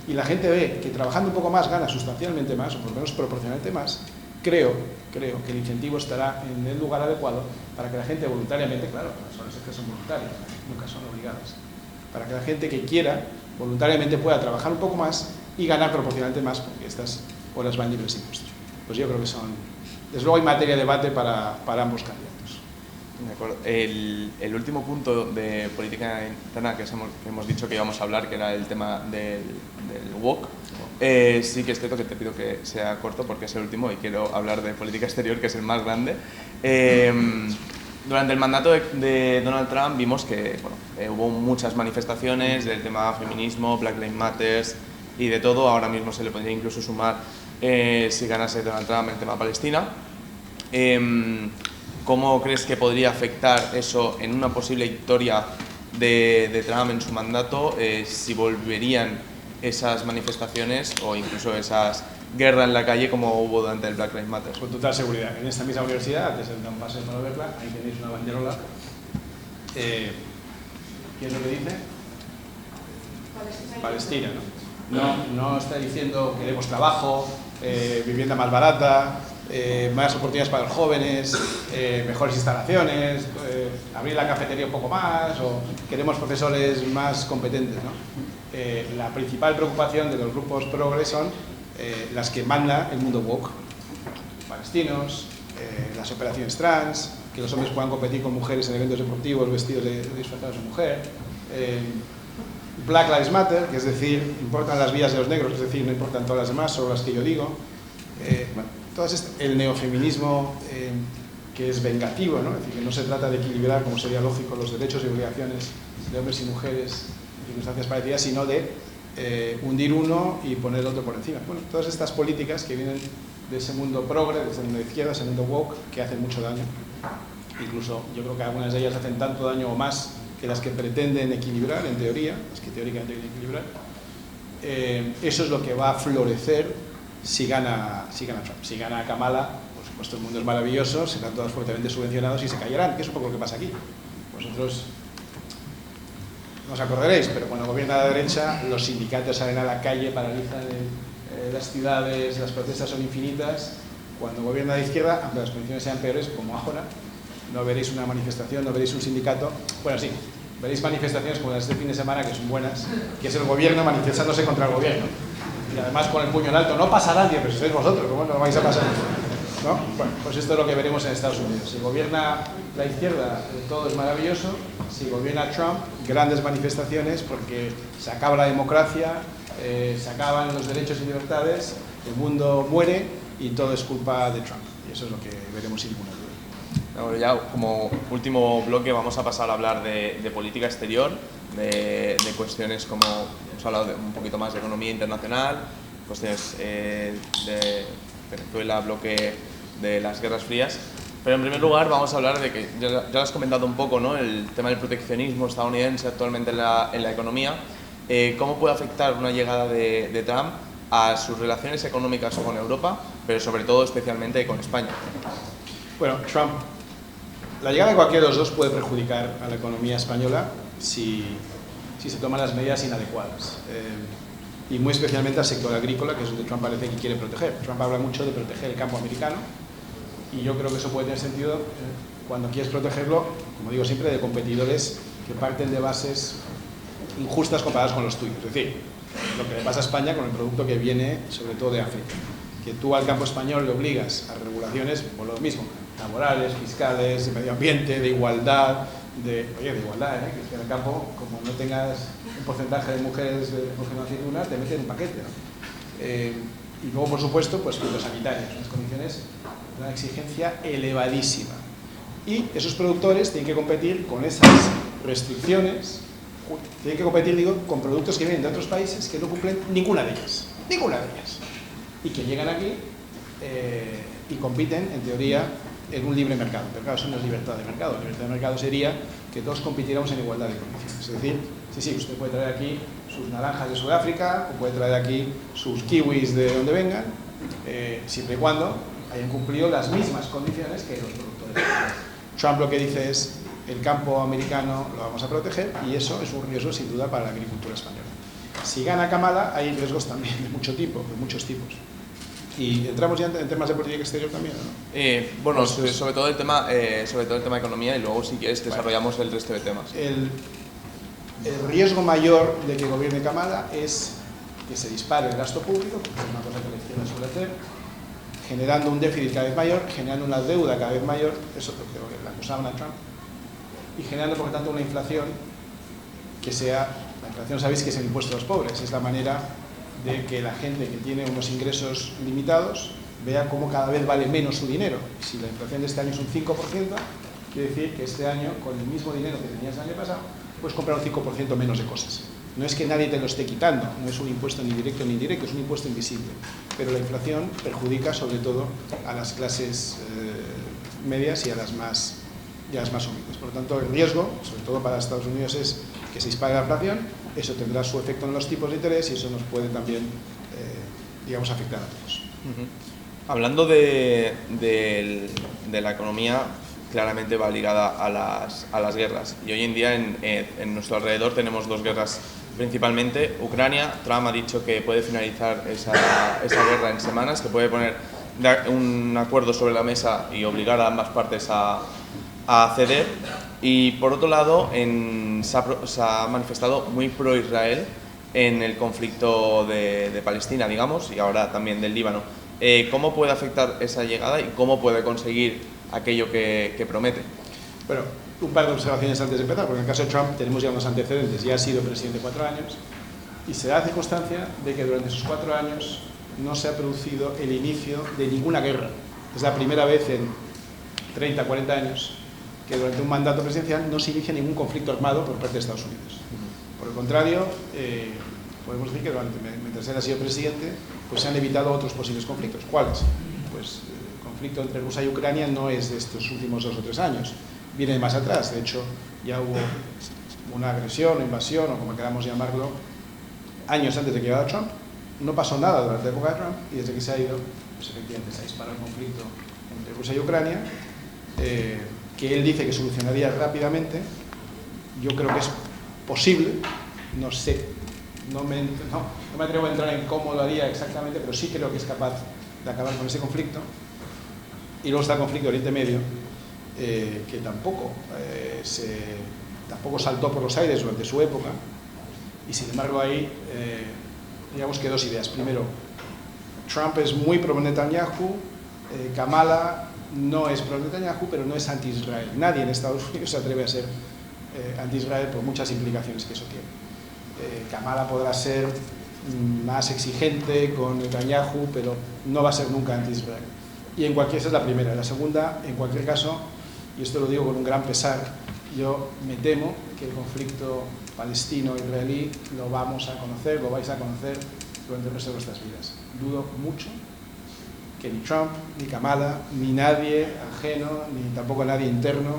y la gente ve que trabajando un poco más gana sustancialmente más, o por lo menos proporcionalmente más, creo que el incentivo estará en el lugar adecuado para que la gente voluntariamente, claro, las horas extras son voluntarias, nunca son obligadas, para que la gente que quiera voluntariamente pueda trabajar un poco más y ganar proporcionalmente más, porque estas horas van libres de impuestos. Pues yo creo que son, desde luego hay materia de debate para ambos candidatos. De acuerdo. El último punto de política interna que hemos dicho que íbamos a hablar, que era el tema del woke, sí que es cierto que te pido que sea corto porque es el último y quiero hablar de política exterior, que es el más grande. Durante el mandato de Donald Trump vimos que hubo muchas manifestaciones del tema feminismo, Black Lives Matter y de todo. Ahora mismo se le podría incluso sumar, si ganase Donald Trump, el tema Palestina. ¿Cómo crees que podría afectar eso en una posible victoria de Trump en su mandato? Si volverían esas manifestaciones o incluso esas guerras en la calle como hubo durante el Black Lives Matter. Con total seguridad. En esta misma universidad, antes de dar un paseo para verla, ahí tenéis una banderola. ¿Qué es lo que dice? Palestina, ¿no? No está diciendo queremos trabajo, vivienda más barata, más oportunidades para los jóvenes, mejores instalaciones, abrir la cafetería un poco más, o queremos profesores más competentes, ¿no? La principal preocupación de los grupos progres son las que manda el mundo woke: palestinos, las operaciones trans, que los hombres puedan competir con mujeres en eventos deportivos vestidos disfrazados de mujer, Black Lives Matter, que es decir, importan las vidas de los negros, es decir, no importan todas las demás, solo las que yo digo. El neofeminismo, que es vengativo, ¿no? Es decir, que no se trata de equilibrar, como sería lógico, los derechos y obligaciones de hombres y mujeres en circunstancias parecidas, sino de hundir uno y poner el otro por encima. Bueno, todas estas políticas que vienen de ese mundo progre, de ese mundo de izquierda, ese mundo woke, que hacen mucho daño. Incluso yo creo que algunas de ellas hacen tanto daño o más que las que pretenden equilibrar, en teoría, las que teóricamente quieren equilibrar. Eso es lo que va a florecer si gana Trump. Si gana Kamala, por supuesto el mundo es maravilloso, serán todos fuertemente subvencionados y se callarán, que es un poco lo que pasa aquí. Vosotros no os acordaréis, pero cuando gobierna la derecha, los sindicatos salen a la calle, paralizan las ciudades, las protestas son infinitas. Cuando gobierna la izquierda, aunque las condiciones sean peores, como ahora, no veréis una manifestación, no veréis un sindicato. Bueno, sí, veréis manifestaciones como las de este fin de semana, que son buenas, que es el gobierno manifestándose contra el gobierno. Y además con el puño en alto: no pasa nadie, pero si sois vosotros, ¿cómo no lo vais a pasar? ¿No? Bueno, pues esto es lo que veremos en Estados Unidos. Si gobierna la izquierda, todo es maravilloso. Si gobierna Trump, grandes manifestaciones, porque se acaba la democracia, se acaban los derechos y libertades, el mundo muere y todo es culpa de Trump. Y eso es lo que veremos sin ninguna duda. Bueno, ya como último bloque vamos a pasar a hablar de política exterior, de cuestiones como hemos hablado un poquito más de economía internacional, cuestiones de Venezuela, bloque de las guerras frías. Pero en primer lugar vamos a hablar de que, ya lo has comentado un poco, ¿no? El tema del proteccionismo estadounidense actualmente en la economía. ¿Cómo puede afectar una llegada de Trump a sus relaciones económicas con Europa, pero sobre todo especialmente con España? Bueno, la llegada de cualquiera de los dos puede perjudicar a la economía española si se toman las medidas inadecuadas. Y muy especialmente al sector agrícola, que es donde Trump parece que quiere proteger. Trump habla mucho de proteger el campo americano, y yo creo que eso puede tener sentido cuando quieres protegerlo, como digo siempre, de competidores que parten de bases injustas comparadas con los tuyos. Es decir, lo que le pasa a España con el producto que viene sobre todo de África, que tú al campo español le obligas a regulaciones, por lo mismo, laborales, fiscales, de medio ambiente, de igualdad, de igualdad, que es que en el campo, como no tengas un porcentaje de mujeres cogiendo aceituna, te meten un paquete, ¿no? Y luego, por supuesto, pues los sanitarios, unas condiciones, una exigencia elevadísima. Y esos productores tienen que competir con esas restricciones, tienen que competir, digo, con productos que vienen de otros países que no cumplen ninguna de ellas, y que llegan aquí y compiten, en teoría, en un libre mercado. Pero claro, eso no es libertad de mercado. La libertad de mercado sería que todos compitiéramos en igualdad de condiciones. Es decir, sí, usted puede traer aquí sus naranjas de Sudáfrica, o puede traer aquí sus kiwis de donde vengan, siempre y cuando hayan cumplido las mismas condiciones que los productores. Trump lo que dice es, el campo americano lo vamos a proteger y eso es un riesgo sin duda para la agricultura española. Si gana Kamala, hay riesgos también de muchos tipos. Y entramos ya en temas de política exterior también, ¿no? Bueno, sobre todo el tema de economía, y luego si quieres desarrollamos el resto de temas. El riesgo mayor de que gobierne Kamala es que se dispare el gasto público, que es una cosa que la izquierda suele hacer, generando un déficit cada vez mayor, generando una deuda cada vez mayor, eso es lo que le acusaban a Trump, y generando por lo tanto una inflación que sea, la inflación sabéis que es el impuesto a los pobres, es la manera de que la gente que tiene unos ingresos limitados vea cómo cada vez vale menos su dinero. Si la inflación de este año es un 5%, quiere decir que este año, con el mismo dinero que tenías el año pasado, puedes comprar un 5% menos de cosas. No es que nadie te lo esté quitando, no es un impuesto ni directo ni indirecto, es un impuesto invisible. Pero la inflación perjudica sobre todo a las clases medias y a las más humildes. Por lo tanto, el riesgo, sobre todo para Estados Unidos, es que se dispare la inflación, eso tendrá su efecto en los tipos de interés y eso nos puede también, afectar a todos. Hablando de la economía, claramente va ligada a las guerras. Y hoy en día en nuestro alrededor tenemos dos guerras principalmente. Ucrania, Trump ha dicho que puede finalizar esa guerra en semanas, que puede poner un acuerdo sobre la mesa y obligar a ambas partes a ceder. Y por otro lado, se ha manifestado muy pro-Israel en el conflicto de Palestina, digamos, y ahora también del Líbano. ¿Cómo puede afectar esa llegada y cómo puede conseguir aquello que promete? Bueno, un par de observaciones antes de empezar, porque en el caso de Trump tenemos ya unos antecedentes, ya ha sido presidente 4 años, y se da la circunstancia de que durante esos 4 años no se ha producido el inicio de ninguna guerra. Es la primera vez en 30, 40 años que durante un mandato presidencial no se inicia ningún conflicto armado por parte de Estados Unidos. Por el contrario, podemos decir que mientras él ha sido presidente, pues se han evitado otros posibles conflictos. ¿Cuáles? Pues el conflicto entre Rusia y Ucrania no es de estos últimos 2 o 3 años, viene de más atrás. De hecho, ya hubo una agresión o invasión, o como queramos llamarlo, años antes de que llegara Trump. No pasó nada durante la época de Trump y desde que se ha ido, pues efectivamente se ha disparado el conflicto entre Rusia y Ucrania, que él dice que solucionaría rápidamente. Yo creo que es posible, no sé, no me atrevo a entrar en cómo lo haría exactamente, pero sí creo que es capaz de acabar con ese conflicto. Y luego está el conflicto de Oriente Medio, que tampoco saltó por los aires durante su época, y sin embargo ahí, digamos que 2 ideas. Primero, Trump es muy pro Netanyahu, Kamala no es pro Netanyahu, pero no es anti-Israel. Nadie en Estados Unidos se atreve a ser anti-Israel por muchas implicaciones que eso tiene. Kamala podrá ser más exigente con Netanyahu, pero no va a ser nunca anti-Israel. Y en cualquier, esa es la primera. La segunda, en cualquier caso, y esto lo digo con un gran pesar, yo me temo que el conflicto palestino-israelí lo vamos a conocer, lo vais a conocer durante el resto de vuestras vidas. Dudo mucho que ni Trump, ni Kamala, ni nadie ajeno, ni tampoco nadie interno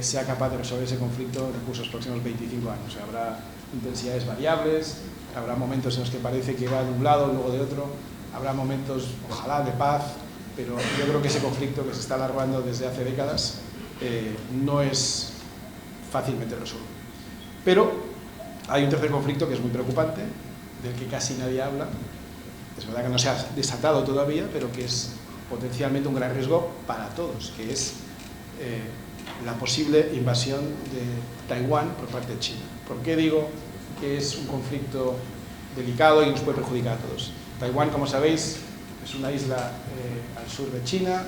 sea capaz de resolver ese conflicto en el curso de los próximos 25 años. O sea, habrá intensidades variables, habrá momentos en los que parece que va de un lado, luego de otro, habrá momentos, ojalá, de paz, pero yo creo que ese conflicto que se está alargando desde hace décadas no es fácilmente resuelto. Pero hay un tercer conflicto que es muy preocupante, del que casi nadie habla. Es verdad que no se ha desatado todavía, pero que es potencialmente un gran riesgo para todos, que es la posible invasión de Taiwán por parte de China. ¿Por qué digo que es un conflicto delicado y nos puede perjudicar a todos? Taiwán, como sabéis, es una isla al sur de China,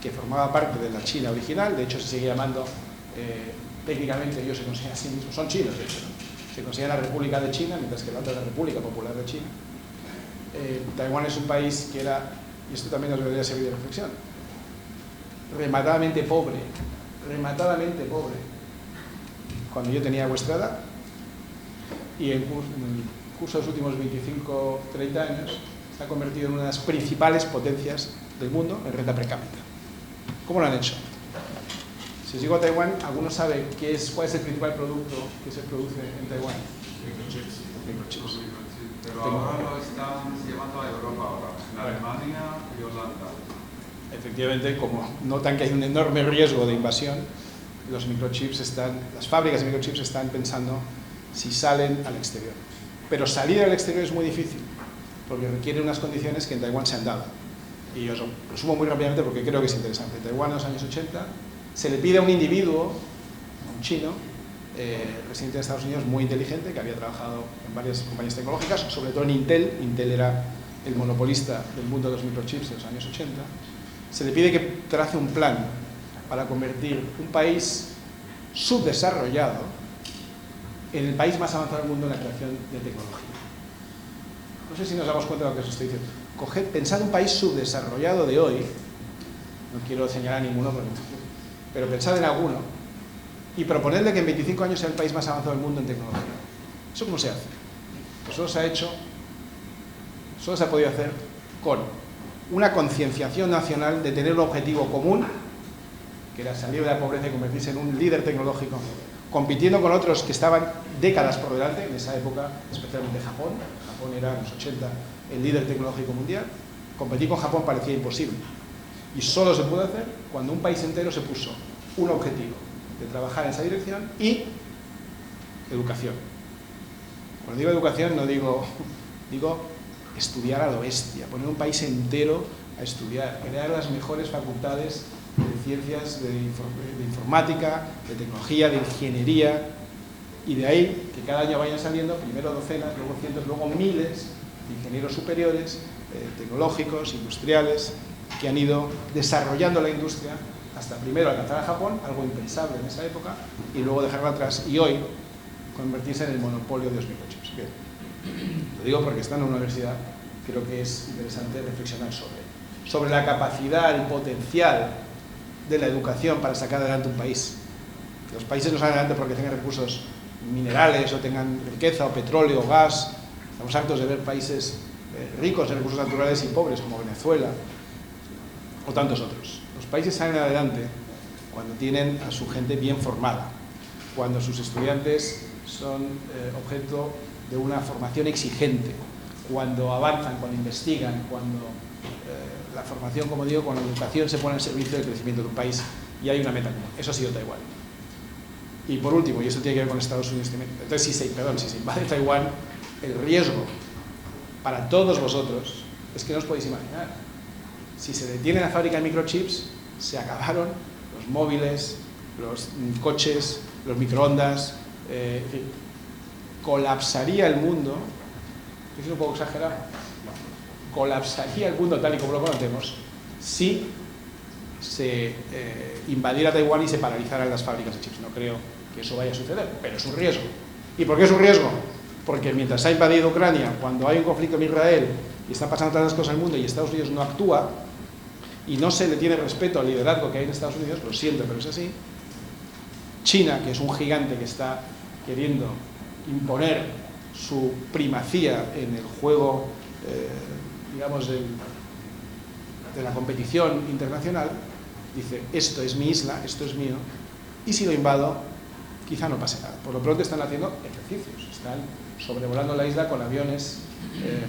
que formaba parte de la China original. De hecho se sigue llamando, técnicamente ellos se consideran a sí mismos, son chinos de hecho, ¿no? Se considera la República de China, mientras que la otra es la República Popular de China. Taiwán es un país que era, y esto también nos debería servir de reflexión, rematadamente pobre, cuando yo tenía vuestra edad, y en el curso de los últimos 25-30 años se ha convertido en una de las principales potencias del mundo en renta per cápita. ¿Cómo lo han hecho? Si os digo a Taiwán, ¿alguno sabe cuál es el principal producto que se produce en Taiwán? Microchips. Pero ahora lo están llevando a Europa ahora, en Alemania y Holanda. Efectivamente, como notan que hay un enorme riesgo de invasión, los microchips las fábricas de microchips están pensando si salen al exterior. Pero salir al exterior es muy difícil, porque requiere unas condiciones que en Taiwán se han dado. Y yo os resumo muy rápidamente porque creo que es interesante. En Taiwán en los años 80 se le pide a un individuo, a un chino, residente de Estados Unidos, muy inteligente, que había trabajado en varias compañías tecnológicas, sobre todo en Intel. Intel era el monopolista del mundo de los microchips en los años 80. Se le pide que trace un plan para convertir un país subdesarrollado en el país más avanzado del mundo en la creación de tecnología. No sé si nos damos cuenta de lo que os estoy diciendo. Pensad un país subdesarrollado de hoy, no quiero señalar ninguno, pero pensad en alguno, y proponedle que en 25 años sea el país más avanzado del mundo en tecnología. ¿Eso cómo se hace? Pues solo se ha podido hacer con una concienciación nacional de tener un objetivo común, que era salir de la pobreza y convertirse en un líder tecnológico, compitiendo con otros que estaban décadas por delante, en esa época, especialmente Japón. Japón era en los 80 el líder tecnológico mundial. Competir con Japón parecía imposible. Y solo se pudo hacer cuando un país entero se puso un objetivo de trabajar en esa dirección y educación. Cuando digo educación no digo estudiar a lo bestia, poner un país entero a estudiar, crear las mejores facultades de ciencias, de informática, de tecnología, de ingeniería, y de ahí que cada año vayan saliendo primero docenas, luego cientos, luego miles de ingenieros superiores, tecnológicos, industriales, que han ido desarrollando la industria hasta primero alcanzar a Japón, algo impensable en esa época, y luego dejarla atrás, y hoy convertirse en el monopolio de los microchips. Bien, lo digo porque estando en una universidad, creo que es interesante reflexionar sobre la capacidad, el potencial de la educación para sacar adelante un país. Los países no salen adelante porque tengan recursos minerales o tengan riqueza o petróleo o gas. Estamos hartos de ver países ricos en recursos naturales y pobres como Venezuela o tantos otros. Los países salen adelante cuando tienen a su gente bien formada, cuando sus estudiantes son objeto de una formación exigente, cuando avanzan, cuando investigan, cuando la formación, como digo, cuando la educación se pone al servicio del crecimiento de un país y hay una meta común. Eso ha sido Taiwán. Y por último, y eso tiene que ver con Estados Unidos también, entonces si se invade Taiwán, el riesgo para todos vosotros es que no os podéis imaginar. Si se detiene la fábrica de microchips, se acabaron los móviles, los coches, los microondas, en fin, colapsaría el mundo. ¿Es un poco exagerado? No. Colapsaría el mundo tal y como lo conocemos si se invadiera Taiwán y se paralizaran las fábricas de chips. No creo que eso vaya a suceder, pero es un riesgo. ¿Y por qué es un riesgo? Porque mientras ha invadido Ucrania, cuando hay un conflicto en Israel y están pasando tantas cosas en el mundo y Estados Unidos no actúa y no se le tiene respeto al liderazgo que hay en Estados Unidos, lo siento, pero es así. China, que es un gigante que está queriendo imponer su primacía en el juego, digamos, de la competición internacional, dice, esto es mi isla, esto es mío, y si lo invado, quizá no pase nada. Por lo pronto están haciendo ejercicios, están sobrevolando la isla con aviones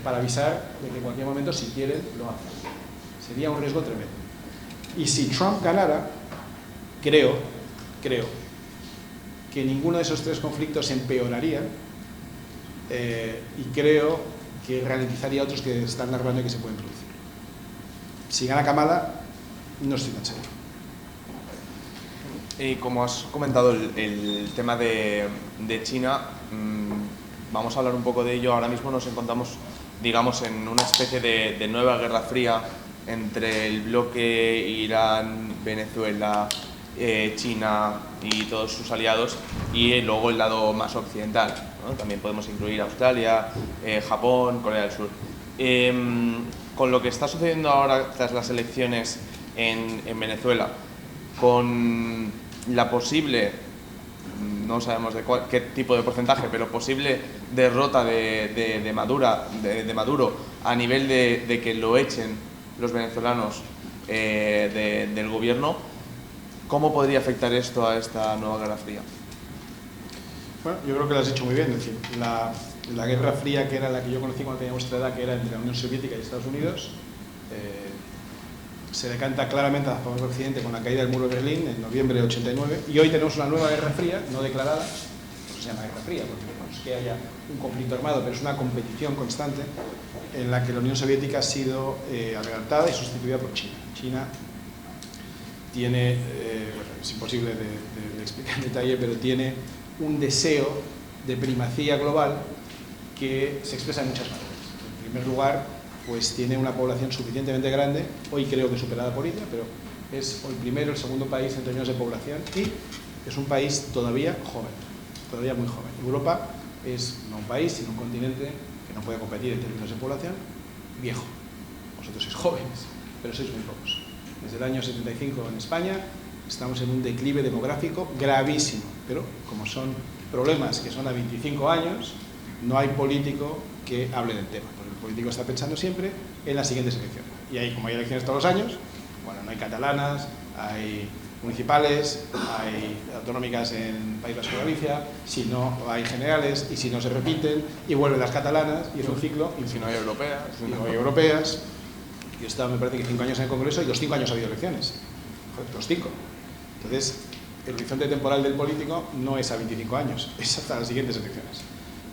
para avisar de que en cualquier momento, si quieren, lo hacen. Sería un riesgo tremendo. Y si Trump ganara, creo que ninguno de esos tres conflictos empeoraría, y creo que ralentizaría otros que están narrando y que se pueden producir. Si gana Kamala, no estoy tan seguro. Y como has comentado el tema de China, vamos a hablar un poco de ello. Ahora mismo nos encontramos, digamos, en una especie de nueva guerra fría entre el bloque Irán, Venezuela, China y todos sus aliados, y luego el lado más occidental, ¿no? También podemos incluir Australia, Japón, Corea del Sur. Con lo que está sucediendo ahora tras las elecciones en Venezuela, con la posible, no sabemos qué tipo de porcentaje, pero posible derrota de Maduro a nivel de que lo echen los venezolanos del gobierno, ¿cómo podría afectar esto a esta nueva guerra fría? Bueno, yo creo que lo has dicho muy bien. Es decir, la guerra fría, que era la que yo conocí cuando tenía vuestra edad, que era entre la Unión Soviética y Estados Unidos, se decanta claramente a favor de Occidente con la caída del muro de Berlín en noviembre de 89, y hoy tenemos una nueva guerra fría, no declarada, pues se llama guerra fría, porque no es que haya un conflicto armado, pero es una competición constante en la que la Unión Soviética ha sido adelantada y sustituida por China. China tiene, bueno, es imposible de explicar en detalle, pero tiene un deseo de primacía global que se expresa de muchas maneras. En primer lugar, pues tiene una población suficientemente grande, hoy creo que superada por India, pero es el primero, el segundo país en términos de población, y es un país todavía joven, todavía muy joven. Europa es no un país, sino un continente que no puede competir en términos de población, viejo. Vosotros sois jóvenes, pero sois muy pocos. Desde el año 75 en España estamos en un declive demográfico gravísimo, pero como son problemas que son a 25 años, no hay político que hable del tema, porque el político está pensando siempre en las siguientes elecciones. Y ahí, como hay elecciones todos los años, bueno, no hay catalanas, hay municipales, hay autonómicas en País Vasco y Galicia, si no hay generales, y si no se repiten, y vuelven las catalanas, y es un ciclo. Y si no hay europeas. Y no hay europeas. Yo he estado, me parece que 5 años en el Congreso, y los 5 años ha habido elecciones. Joder, los 5. Entonces, el horizonte temporal del político no es a 25 años, es hasta las siguientes elecciones.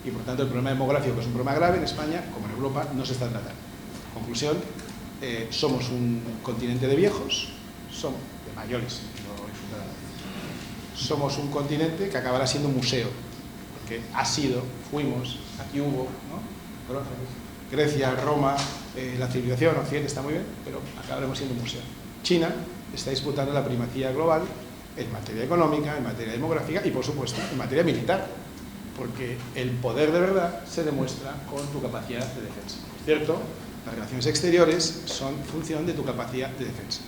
Y por tanto, el problema demográfico, que es un problema grave en España, como en Europa, no se está tratando. Conclusión, somos un continente de viejos, somos de mayores, somos un continente que acabará siendo un museo, porque ha sido, fuimos, aquí hubo, ¿no? Grecia, Roma, la civilización, Occidente está muy bien, pero acabaremos siendo un museo. China está disputando la primacía global en materia económica, en materia demográfica y, por supuesto, en materia militar, porque el poder de verdad se demuestra con tu capacidad de defensa. Por cierto, las relaciones exteriores son función de tu capacidad de defensa.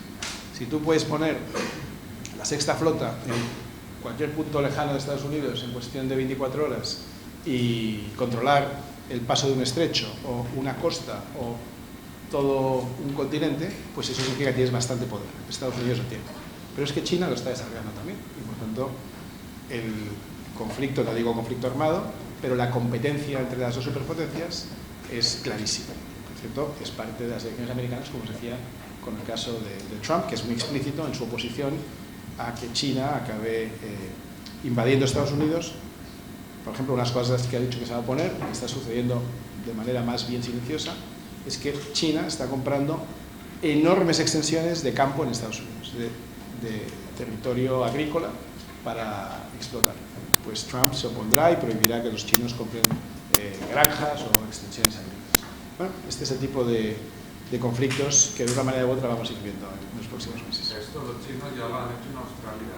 Si tú puedes poner la sexta flota en cualquier punto lejano de Estados Unidos en cuestión de 24 horas y controlar el paso de un estrecho o una costa o todo un continente, pues eso significa que tienes bastante poder. Estados Unidos lo tiene. Pero es que China lo está desarrollando también y por tanto el conflicto, no digo conflicto armado, pero la competencia entre las dos superpotencias es clarísima. Por cierto, es parte de las elecciones americanas, como se decía con el caso de Trump, que es muy explícito en su oposición a que China acabe invadiendo Estados Unidos. Por ejemplo, unas cosas que ha dicho que se va a poner, que está sucediendo de manera más bien silenciosa, es que China está comprando enormes extensiones de campo en Estados Unidos, de territorio agrícola para explotar. Pues Trump se opondrá y prohibirá que los chinos compren granjas o extensiones agrícolas. Bueno, este es el tipo de conflictos que de una manera u otra vamos a ir viendo en los próximos meses. Esto los chinos ya lo han hecho en Australia.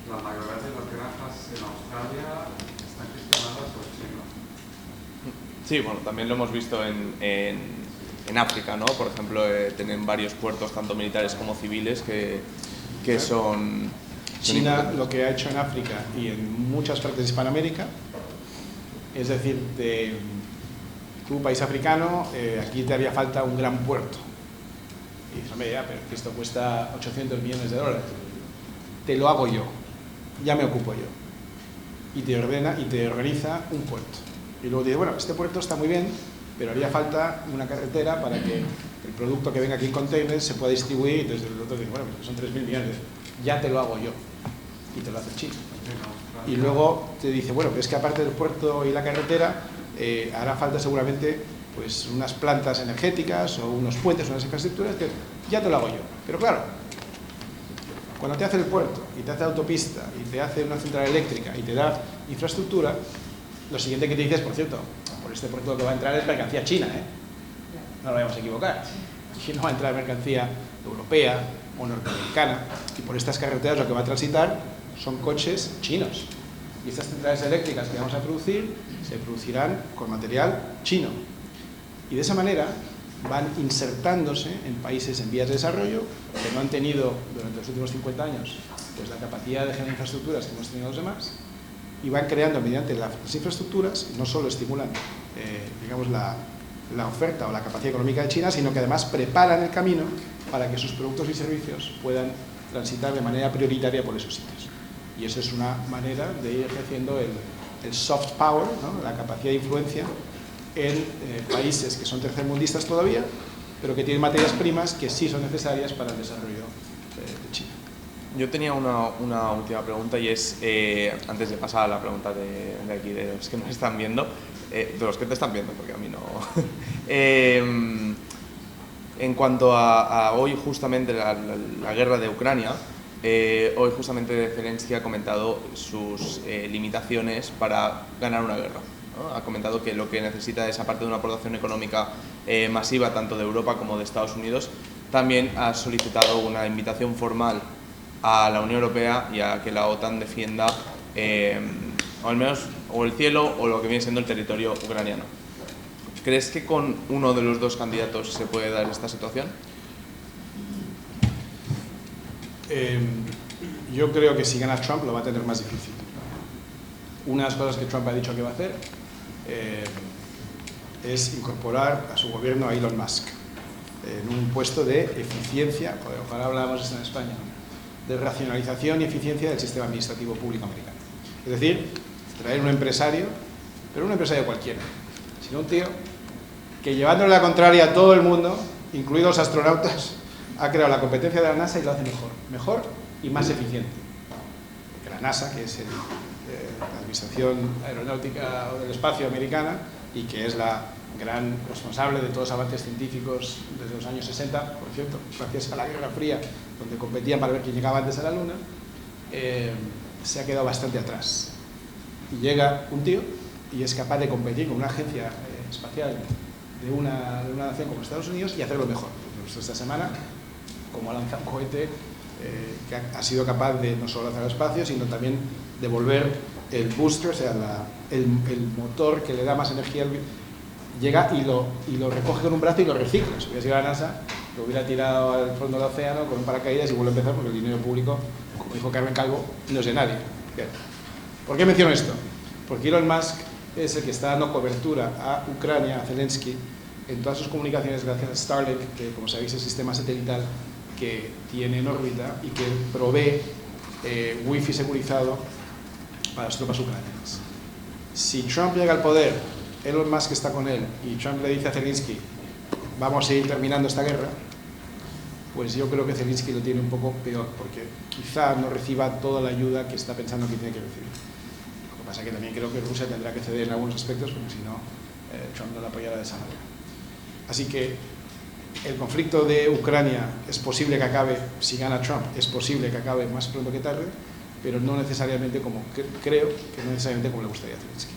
La mayoría de las granjas en Australia están gestionadas por chinos. Sí, bueno, también lo hemos visto en África, ¿no? Por ejemplo, tienen varios puertos, tanto militares como civiles, que son... China lo que ha hecho en África y en muchas partes de Hispanoamérica, es decir, tu país africano, aquí te haría falta un gran puerto. Y dices, hombre, ya, pero esto cuesta 800 millones de dólares. Te lo hago yo, ya me ocupo yo. Y te ordena y te organiza un puerto. Y luego dices, bueno, este puerto está muy bien, pero haría falta una carretera para que el producto que venga aquí en containers se pueda distribuir. Y entonces el otro dice, bueno, pues son 3.000 millones, ya te lo hago yo. Y te lo hace el chino. Y luego te dice, bueno, pero es que aparte del puerto y la carretera, hará falta seguramente pues unas plantas energéticas o unos puentes, unas infraestructuras que ya te lo hago yo. Pero claro, cuando te hace el puerto y te hace autopista y te hace una central eléctrica y te da infraestructura, lo siguiente que te dice es, por cierto, por este puerto lo que va a entrar es mercancía china, no nos vayamos a equivocar. Aquí no va a entrar mercancía europea o norteamericana, y por estas carreteras lo que va a transitar son coches chinos. Y estas centrales eléctricas que vamos a producir se producirán con material chino. Y de esa manera van insertándose en países en vías de desarrollo que no han tenido durante los últimos 50 años pues la capacidad de generar infraestructuras que hemos tenido los demás, y van creando mediante las infraestructuras, no solo estimulan digamos la oferta o la capacidad económica de China, sino que además preparan el camino para que sus productos y servicios puedan transitar de manera prioritaria por esos sitios. Y eso es una manera de ir ejerciendo el soft power, ¿no? La capacidad de influencia en países que son tercermundistas todavía, pero que tienen materias primas que sí son necesarias para el desarrollo de China. Yo tenía una última pregunta y es, antes de pasar a la pregunta de aquí, de los que nos están viendo, de los que te están viendo, porque a mí no... en cuanto a hoy justamente la guerra de Ucrania, hoy justamente Zelensky ha comentado sus limitaciones para ganar una guerra, ¿no? Ha comentado que lo que necesita es, aparte de una aportación económica masiva tanto de Europa como de Estados Unidos, también ha solicitado una invitación formal a la Unión Europea y a que la OTAN defienda o al menos o el cielo o lo que viene siendo el territorio ucraniano. ¿Crees que con uno de los dos candidatos se puede dar esta situación? Yo creo que si gana Trump lo va a tener más difícil. Una de las cosas que Trump ha dicho que va a hacer es incorporar a su gobierno a Elon Musk en un puesto de eficiencia, ojalá habláramos esto en España, de racionalización y eficiencia del sistema administrativo público americano. Es decir, traer un empresario, pero un empresario cualquiera, sino un tío que, llevándole la contraria a todo el mundo, incluidos los astronautas, ha creado la competencia de la NASA y lo hace mejor y más eficiente. Porque la NASA, que es la Administración Aeronáutica del Espacio americana y que es la gran responsable de todos los avances científicos desde los años 60, por cierto, gracias a la Guerra Fría, donde competían para ver quién llegaba antes a la Luna, se ha quedado bastante atrás. Y llega un tío y es capaz de competir con una agencia espacial de una nación como Estados Unidos y hacerlo mejor. Esta semana, como ha lanzado un cohete que ha sido capaz de no solo lanzar al espacio, sino también devolver el booster, o sea, el motor que le da más energía, llega y lo recoge con un brazo y lo recicla. Si hubiera sido la NASA, lo hubiera tirado al fondo del océano con un paracaídas y vuelve a empezar, porque el dinero público, como dijo Carmen Calvo, no es de nadie. Bien. ¿Por qué menciono esto? Porque Elon Musk es el que está dando cobertura a Ucrania, a Zelensky, en todas sus comunicaciones gracias a Starlink, que, como sabéis, es el sistema satelital que tiene en órbita y que provee wifi securizado para las tropas ucranianas. Si Trump llega al poder, Elon Musk está con él y Trump le dice a Zelensky, vamos a ir terminando esta guerra, pues yo creo que Zelensky lo tiene un poco peor, porque quizá no reciba toda la ayuda que está pensando que tiene que recibir. Lo que pasa es que también creo que Rusia tendrá que ceder en algunos aspectos, porque si no, Trump no la apoyará de esa manera. Así que el conflicto de Ucrania es posible que acabe, si gana Trump, es posible que acabe más pronto que tarde, pero no necesariamente como, creo que no necesariamente como le gustaría a Zelensky.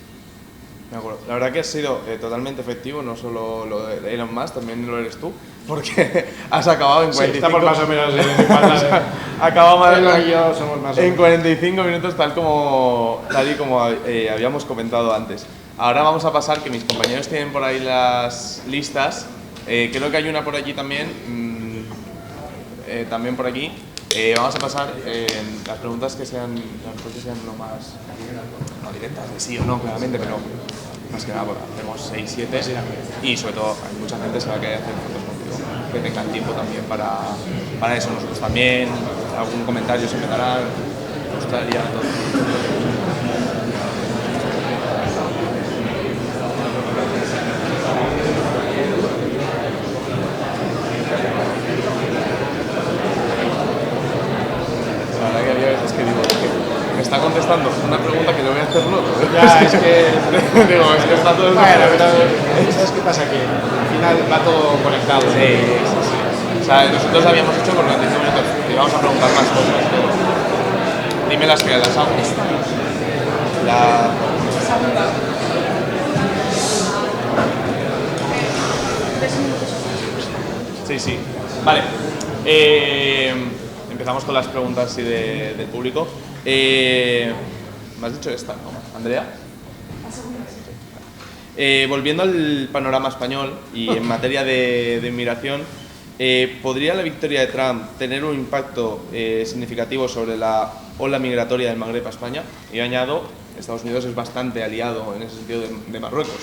De acuerdo. La verdad que has sido totalmente efectivo, no solo lo de Elon Musk, también lo eres tú, porque has acabado en 45... Sí, estamos más o menos en igualdad. Acabamos Elon y yo somos más o menos. En 45 minutos, tal y como habíamos comentado antes. Ahora vamos a pasar, que mis compañeros tienen por ahí las listas. Creo que hay una por allí también, también por aquí. Vamos a pasar las preguntas que sean no más no directas, de sí o no, claramente, pero más que nada porque hacemos 6, 7 y sobre todo hay mucha gente que se va a querer hacer fotos contigo, que tengan tiempo también para eso. Nosotros también, algún comentario se me dará, nos gustaría todo. Está contestando una pregunta que le voy a hacer luego. Ya, es que... Digo, es que está todo... Bueno, pero ¿sabes qué pasa? Que al final va todo conectado. Sí. O sea, nosotros habíamos hecho por 45 minutos y vamos a preguntar más cosas. Pero... Dime las que las hago. Sí. Vale. Empezamos con las preguntas del público. Me has dicho esta, ¿no? Andrea. Volviendo al panorama español y en materia de inmigración, ¿podría la victoria de Trump tener un impacto significativo sobre la ola migratoria del Magreb a España? Y añado, Estados Unidos es bastante aliado en ese sentido de Marruecos.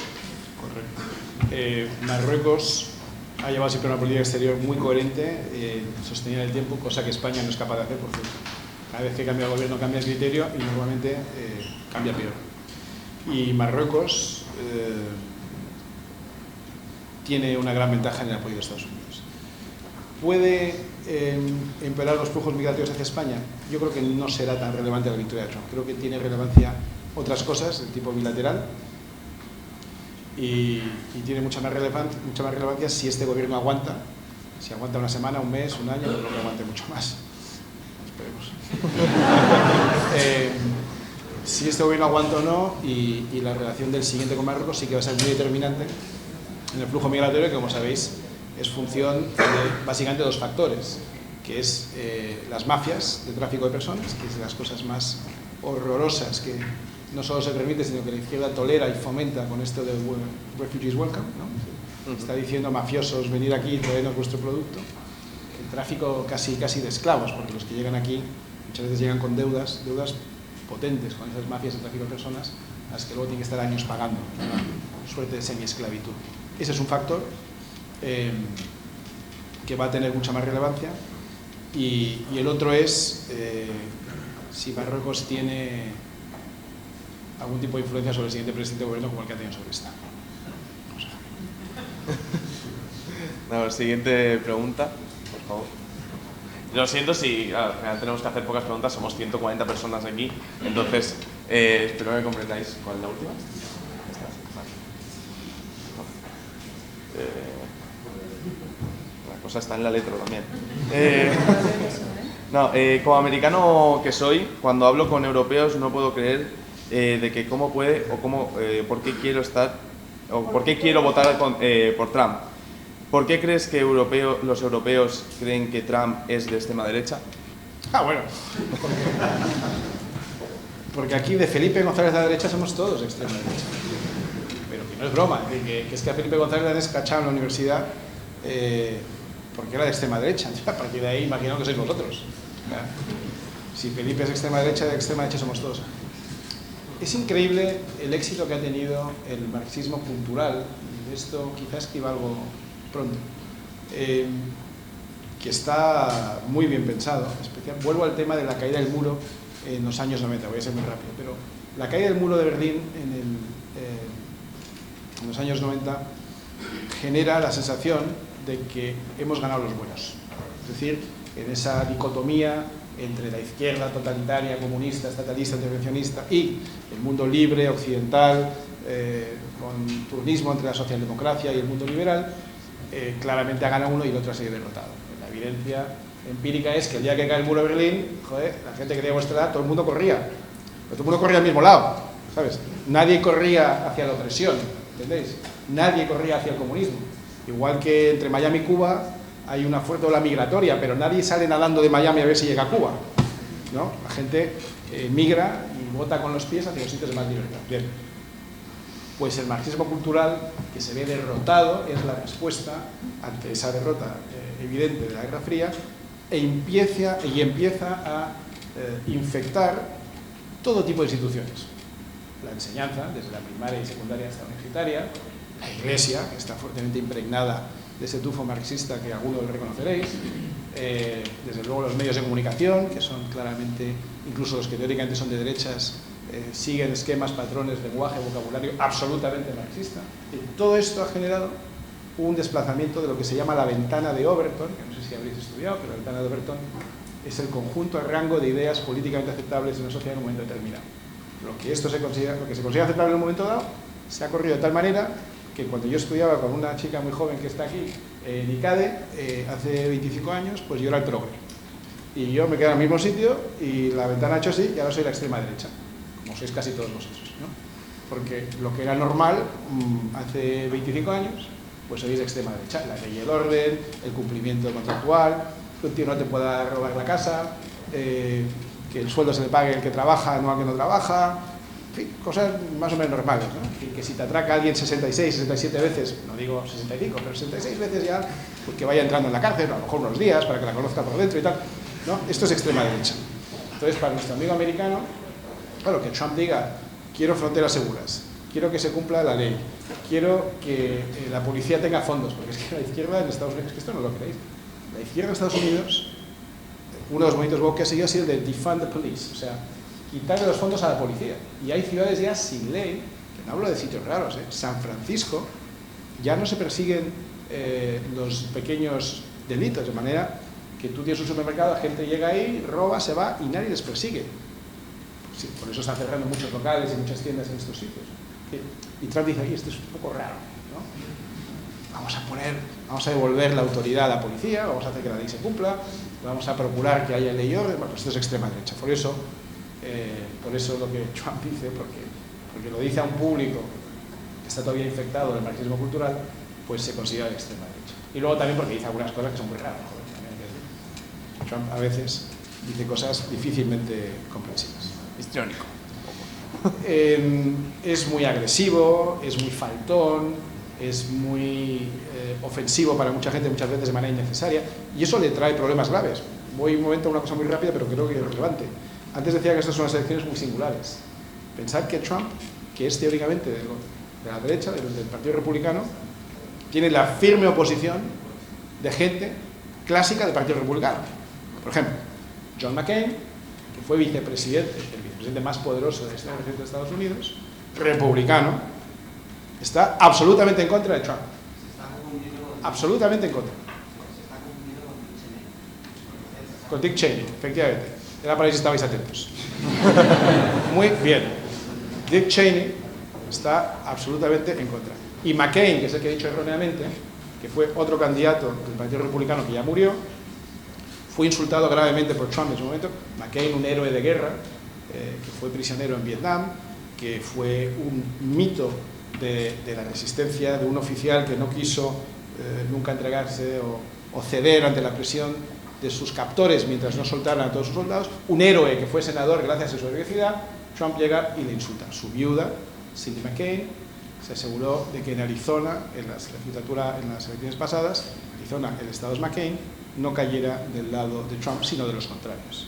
Correcto. Marruecos ha llevado siempre una política exterior muy coherente, sostenida en el tiempo, cosa que España no es capaz de hacer, por cierto. Cada vez que cambia el gobierno cambia el criterio y normalmente cambia peor. Y Marruecos tiene una gran ventaja en el apoyo de Estados Unidos. ¿Puede empeorar los flujos migratorios hacia España? Yo creo que no será tan relevante la victoria de Trump. Creo que tiene relevancia otras cosas del tipo bilateral y tiene mucha más relevancia si este gobierno aguanta. Si aguanta una semana, un mes, un año, no creo que aguante mucho más. Esperemos. Si este gobierno aguanta o no, y la relación del siguiente con Marruecos sí que va a ser muy determinante en el flujo migratorio, que como sabéis es función de básicamente dos factores, que es las mafias de tráfico de personas, que es de las cosas más horrorosas que no solo se permite, sino que la izquierda tolera y fomenta con esto de Refugees Welcome, ¿no? Está diciendo mafiosos, venid aquí y traednos vuestro producto. El tráfico casi de esclavos, porque los que llegan aquí muchas veces llegan con deudas potentes con esas mafias de tráfico de personas, a las que luego tienen que estar años pagando, una suerte de semi-esclavitud. Ese es un factor que va a tener mucha más relevancia, y el otro es si Marruecos tiene algún tipo de influencia sobre el siguiente presidente de gobierno como el que ha tenido sobre esta. No, siguiente pregunta, por favor. Lo siento si al final tenemos que hacer pocas preguntas, somos 140 personas aquí, entonces espero que comprendáis. ¿Cuál es la última? La cosa está en la letra también. Como americano que soy, cuando hablo con europeos no puedo creer de que cómo puede o por qué quiero estar o por qué quiero votar por Trump. ¿Por qué crees que los europeos creen que Trump es de extrema derecha? Bueno, porque aquí de Felipe González de la derecha somos todos de extrema derecha. Pero que no es broma, que es que a Felipe González le han escachado en la universidad porque era de extrema derecha. A partir de ahí imagino que sois vosotros. Si Felipe es de extrema derecha somos todos. Es increíble el éxito que ha tenido el marxismo cultural, y de esto quizás escriba algo pronto, que está muy bien pensado. Vuelvo al tema de la caída del muro en los años 90, voy a ser muy rápido, pero la caída del muro de Berlín en los años 90 genera la sensación de que hemos ganado los buenos. Es decir, en esa dicotomía entre la izquierda totalitaria, comunista, estatalista, intervencionista y el mundo libre, occidental, con turnismo entre la socialdemocracia y el mundo liberal, claramente ha ganado uno y el otro ha sido derrotado. La evidencia empírica es que el día que cae el muro de Berlín, la gente que tenía vuestra edad, todo el mundo corría. Pero todo el mundo corría al mismo lado, ¿sabes? Nadie corría hacia la opresión, ¿entendéis? Nadie corría hacia el comunismo. Igual que entre Miami y Cuba hay una fuerte ola migratoria, pero nadie sale nadando de Miami a ver si llega a Cuba, ¿no? La gente migra y vota con los pies hacia los sitios de más libertad. Bien. Pues el marxismo cultural, que se ve derrotado, es la respuesta ante esa derrota evidente de la Guerra Fría, y empieza a infectar todo tipo de instituciones. La enseñanza, desde la primaria y secundaria hasta la universitaria, la Iglesia, que está fuertemente impregnada de ese tufo marxista que algunos reconoceréis, desde luego los medios de comunicación, que son claramente, incluso los que teóricamente son de derechas, siguen esquemas, patrones, lenguaje, vocabulario absolutamente marxista. Y todo esto ha generado un desplazamiento de lo que se llama la ventana de Overton, que no sé si habréis estudiado, pero la ventana de Overton es el conjunto, el rango de ideas políticamente aceptables en una sociedad en un momento determinado. Lo que se considera aceptable en un momento dado se ha corrido de tal manera que cuando yo estudiaba con una chica muy joven que está aquí en ICADE, hace 25 años, pues yo era el progre. Y yo me quedé en el mismo sitio y la ventana ha hecho así y ahora soy la extrema derecha, como sois casi todos vosotros, ¿no? Porque lo que era normal hace 25 años, pues sois de extrema derecha. La ley y el orden, el cumplimiento contractual, que un tío no te pueda robar la casa, que el sueldo se le pague al que trabaja, no al que no trabaja, en fin, cosas más o menos normales, ¿no? Que si te atraca alguien 66, 67 veces, no digo 65, pero 66 veces ya, pues que vaya entrando en la cárcel, a lo mejor unos días, para que la conozca por dentro y tal, ¿no? Esto es extrema derecha. Entonces, para nuestro amigo americano, claro, que Trump diga, quiero fronteras seguras, quiero que se cumpla la ley, quiero que la policía tenga fondos, porque es que la izquierda en Estados Unidos, es que esto no lo creéis, la izquierda en Estados Unidos, uno de los movimientos que ha seguido ha sido el de defund the police, o sea, quitarle los fondos a la policía. Y hay ciudades ya sin ley, que no hablo de sitios raros, San Francisco, ya no se persiguen los pequeños delitos, de manera que tú tienes un supermercado, la gente llega ahí, roba, se va y nadie les persigue. Sí, por eso están cerrando muchos locales y muchas tiendas en estos sitios. Y Trump dice, esto es un poco raro, ¿no? Vamos a devolver la autoridad a la policía, vamos a hacer que la ley se cumpla, vamos a procurar que haya ley y orden. Bueno, esto es extrema derecha. Por eso lo que Trump dice, porque lo dice a un público que está todavía infectado del marxismo cultural, pues se considera de extrema derecha. Y luego también porque dice algunas cosas que son muy raras. Trump a veces dice cosas difícilmente comprensibles. Histriónico. Es muy agresivo, es muy faltón, es muy ofensivo para mucha gente, muchas veces de manera innecesaria, y eso le trae problemas graves. Voy un momento a una cosa muy rápida, pero creo que es relevante. Antes decía que estas son unas elecciones muy singulares. Pensad que Trump, que es teóricamente de la derecha, del Partido Republicano, tiene la firme oposición de gente clásica del Partido Republicano. Por ejemplo, John McCain, que fue vicepresidente, el vicepresidente más poderoso de la historia reciente de Estados Unidos, republicano, está absolutamente en contra de Trump. Absolutamente en contra. Con Dick Cheney, efectivamente. Era para ver si estabais atentos. Muy bien. Dick Cheney está absolutamente en contra. Y McCain, que es el que he dicho erróneamente, que fue otro candidato del Partido Republicano que ya murió, fue insultado gravemente por Trump en su momento. McCain, un héroe de guerra, que fue prisionero en Vietnam, que fue un mito de la resistencia, de un oficial que no quiso nunca entregarse o ceder ante la presión de sus captores mientras no soltaran a todos sus soldados. Un héroe que fue senador gracias a su heroicidad. Trump llega y le insulta. Su viuda, Cindy McCain, se aseguró de que en Arizona, en las elecciones pasadas, Arizona, el estado es McCain, no cayera del lado de Trump, sino de los contrarios.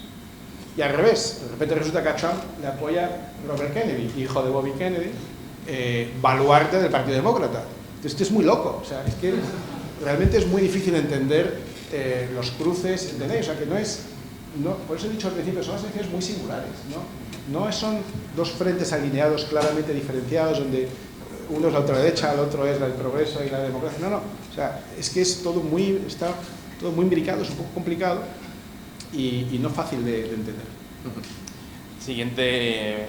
Y al revés, de repente resulta que a Trump le apoya Robert Kennedy, hijo de Bobby Kennedy, baluarte del Partido Demócrata. Entonces, esto es muy loco, o sea, es que realmente es muy difícil entender los cruces, ¿entendéis? O sea, que por eso he dicho al principio, son las elecciones muy singulares, no son dos frentes alineados claramente diferenciados, donde uno es la ultraderecha, el otro es el progreso y la democracia, no, o sea, es que está todo muy imbricado, es un poco complicado y no fácil de entender. Siguiente,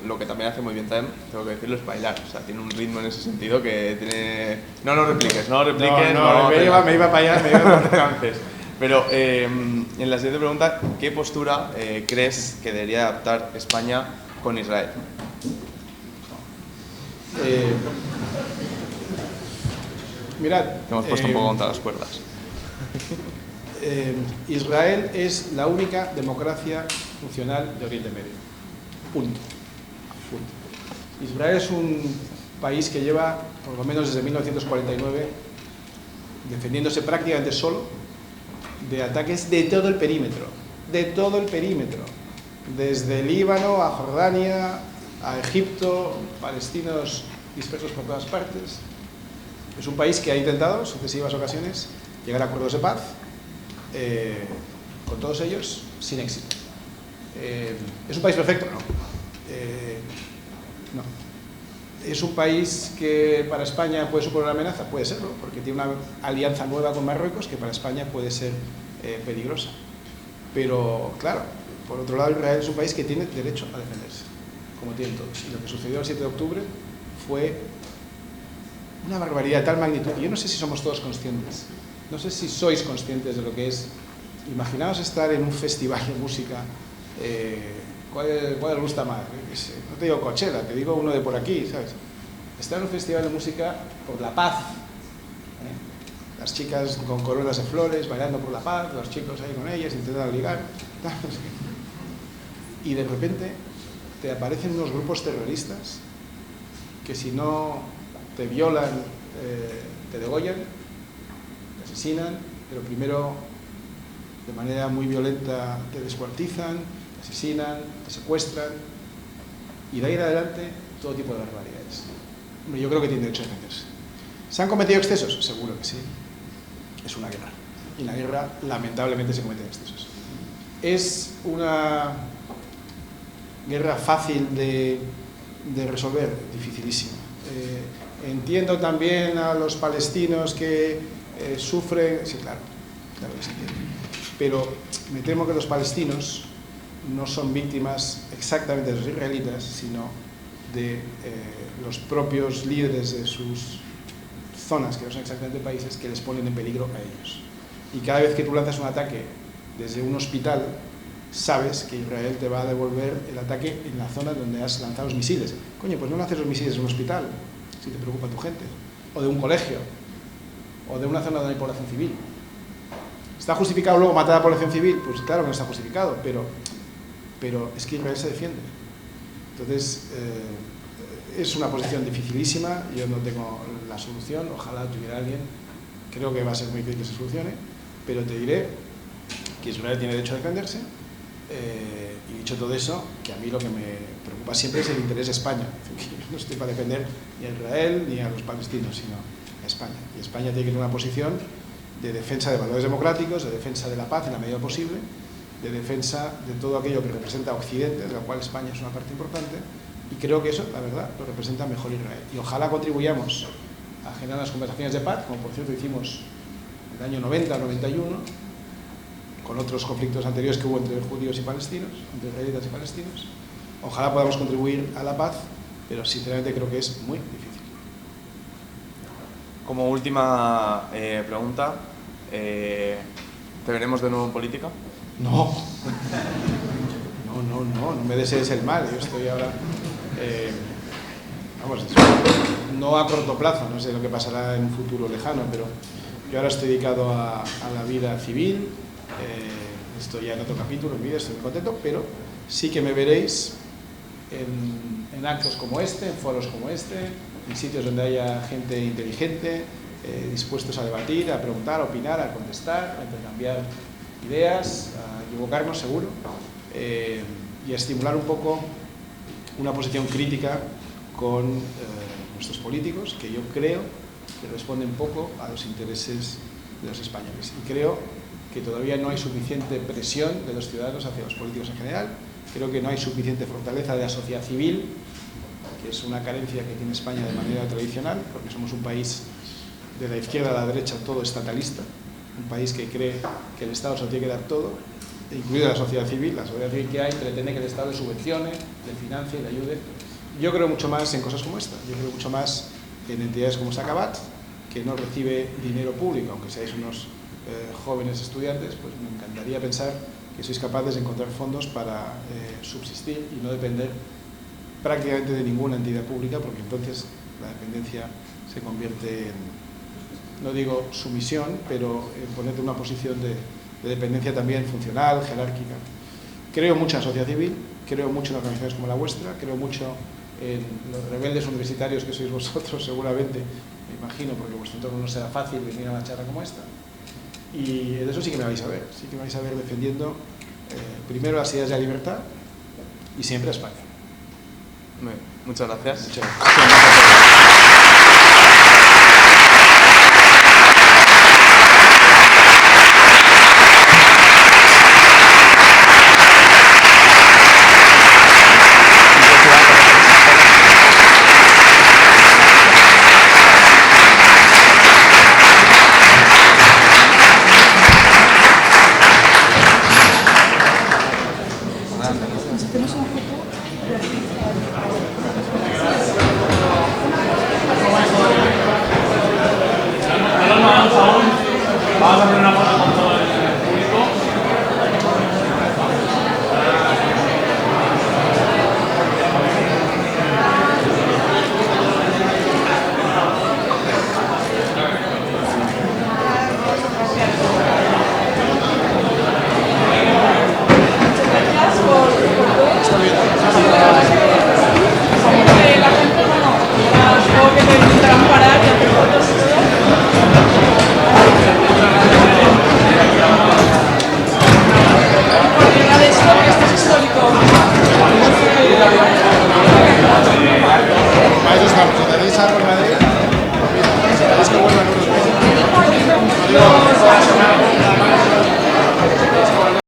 lo que también hace muy bien Time, tengo que decirlo, es bailar. O sea, tiene un ritmo en ese sentido que tiene... No lo repliques. Me iba para allá, antes. Pero en la siguiente pregunta, ¿qué postura crees que debería adoptar España con Israel? Mirad, hemos puesto un poco contra las cuerdas. Israel es la única democracia funcional de Oriente Medio. Punto. Israel es un país que lleva, por lo menos desde 1949, defendiéndose prácticamente solo de ataques de todo el perímetro. Desde Líbano a Jordania, a Egipto, palestinos dispersos por todas partes. Es un país que ha intentado en sucesivas ocasiones llegar a acuerdos de paz, con todos ellos, sin éxito. ¿Es un país perfecto? No. No. ¿Es un país que para España puede suponer una amenaza? Puede serlo, porque tiene una alianza nueva con Marruecos que para España puede ser peligrosa. Pero, claro, por otro lado, Israel es un país que tiene derecho a defenderse, como tienen todos. Y lo que sucedió el 7 de octubre fue una barbaridad de tal magnitud. Y yo no sé si somos todos conscientes, no sé si sois conscientes de lo que es. Imaginaos estar en un festival de música, ¿cuál os gusta más? No te digo Coachella, te digo uno de por aquí, ¿sabes? Estar en un festival de música por la paz, las chicas con coronas de flores bailando por la paz, los chicos ahí con ellas intentando ligar, y de repente te aparecen unos grupos terroristas que si no te violan, te degollan, te asesinan, pero primero de manera muy violenta te descuartizan, te asesinan, te secuestran, y de ahí en adelante todo tipo de barbaridades. Hombre, yo creo que tiene derecho a defenderse. ¿Se han cometido excesos? Seguro que sí. Es una guerra. Y en la guerra, lamentablemente, se cometen excesos. ¿Es una guerra fácil de resolver? Dificilísimo. Entiendo también a los palestinos que sufren, sí, claro que se entiende, pero me temo que los palestinos no son víctimas exactamente de los israelitas, sino de los propios líderes de sus zonas, que no son exactamente países, que les ponen en peligro a ellos. Y cada vez que tú lanzas un ataque desde un hospital, sabes que Israel te va a devolver el ataque en la zona donde has lanzado los misiles. Coño, pues no lances los misiles en un hospital, si te preocupa tu gente, o de un colegio, o de una zona donde hay población civil. ¿Está justificado luego matar a la población civil? Pues claro que no está justificado, pero es que Israel se defiende. Entonces, es una posición dificilísima, yo no tengo la solución, ojalá tuviera alguien, creo que va a ser muy difícil que se solucione, pero te diré que Israel tiene derecho a defenderse, y dicho todo eso, que a mí lo que me preocupa siempre es el interés de España. Yo no estoy para defender ni a Israel ni a los palestinos, sino a España. Y España tiene que tener una posición de defensa de valores democráticos, de defensa de la paz en la medida posible, de defensa de todo aquello que representa a Occidente, de la cual España es una parte importante, y creo que eso, la verdad, lo representa mejor Israel. Y ojalá contribuyamos a generar las conversaciones de paz, como por cierto hicimos en el año 90 o 91, con otros conflictos anteriores que hubo entre judíos y palestinos, entre israelitas y palestinos. Ojalá podamos contribuir a la paz, pero sinceramente creo que es muy difícil. Como última pregunta, ¿te veremos de nuevo en política? No me desees el mal. Yo estoy ahora, no a corto plazo, no sé lo que pasará en un futuro lejano, pero yo ahora estoy dedicado a la vida civil. Estoy ya en otro capítulo en mi vida, estoy muy contento, pero sí que me veréis en actos como este, en foros como este, en sitios donde haya gente inteligente, dispuestos a debatir, a preguntar, a opinar, a contestar, a intercambiar ideas, a equivocarnos seguro, y a estimular un poco una posición crítica con nuestros políticos, que yo creo que responden poco a los intereses de los españoles. Y creo que todavía no hay suficiente presión de los ciudadanos hacia los políticos en general. Creo que no hay suficiente fortaleza de la sociedad civil, que es una carencia que tiene España de manera tradicional, porque somos un país de la izquierda a la derecha todo estatalista, un país que cree que el Estado se lo tiene que dar todo, incluida la sociedad civil. La sociedad civil que hay pretende que el Estado le subvencione, le financie, le ayude. Yo creo mucho más en cosas como esta, yo creo mucho más en entidades como Sacabat, que no recibe dinero público, aunque seáis unos jóvenes estudiantes, pues me encantaría pensar que sois capaces de encontrar fondos para subsistir y no depender prácticamente de ninguna entidad pública, porque entonces la dependencia se convierte en, no digo sumisión, pero en ponerte en una posición de dependencia también funcional, jerárquica. Creo mucho en la sociedad civil, creo mucho en organizaciones como la vuestra, creo mucho en los rebeldes universitarios que sois vosotros, seguramente, me imagino, porque vuestro entorno no será fácil venir a una charla como esta. Y de eso sí que me vais a ver, sí que me vais a ver defendiendo primero las ideas de la libertad y siempre a España. Muchas gracias. Muchas gracias.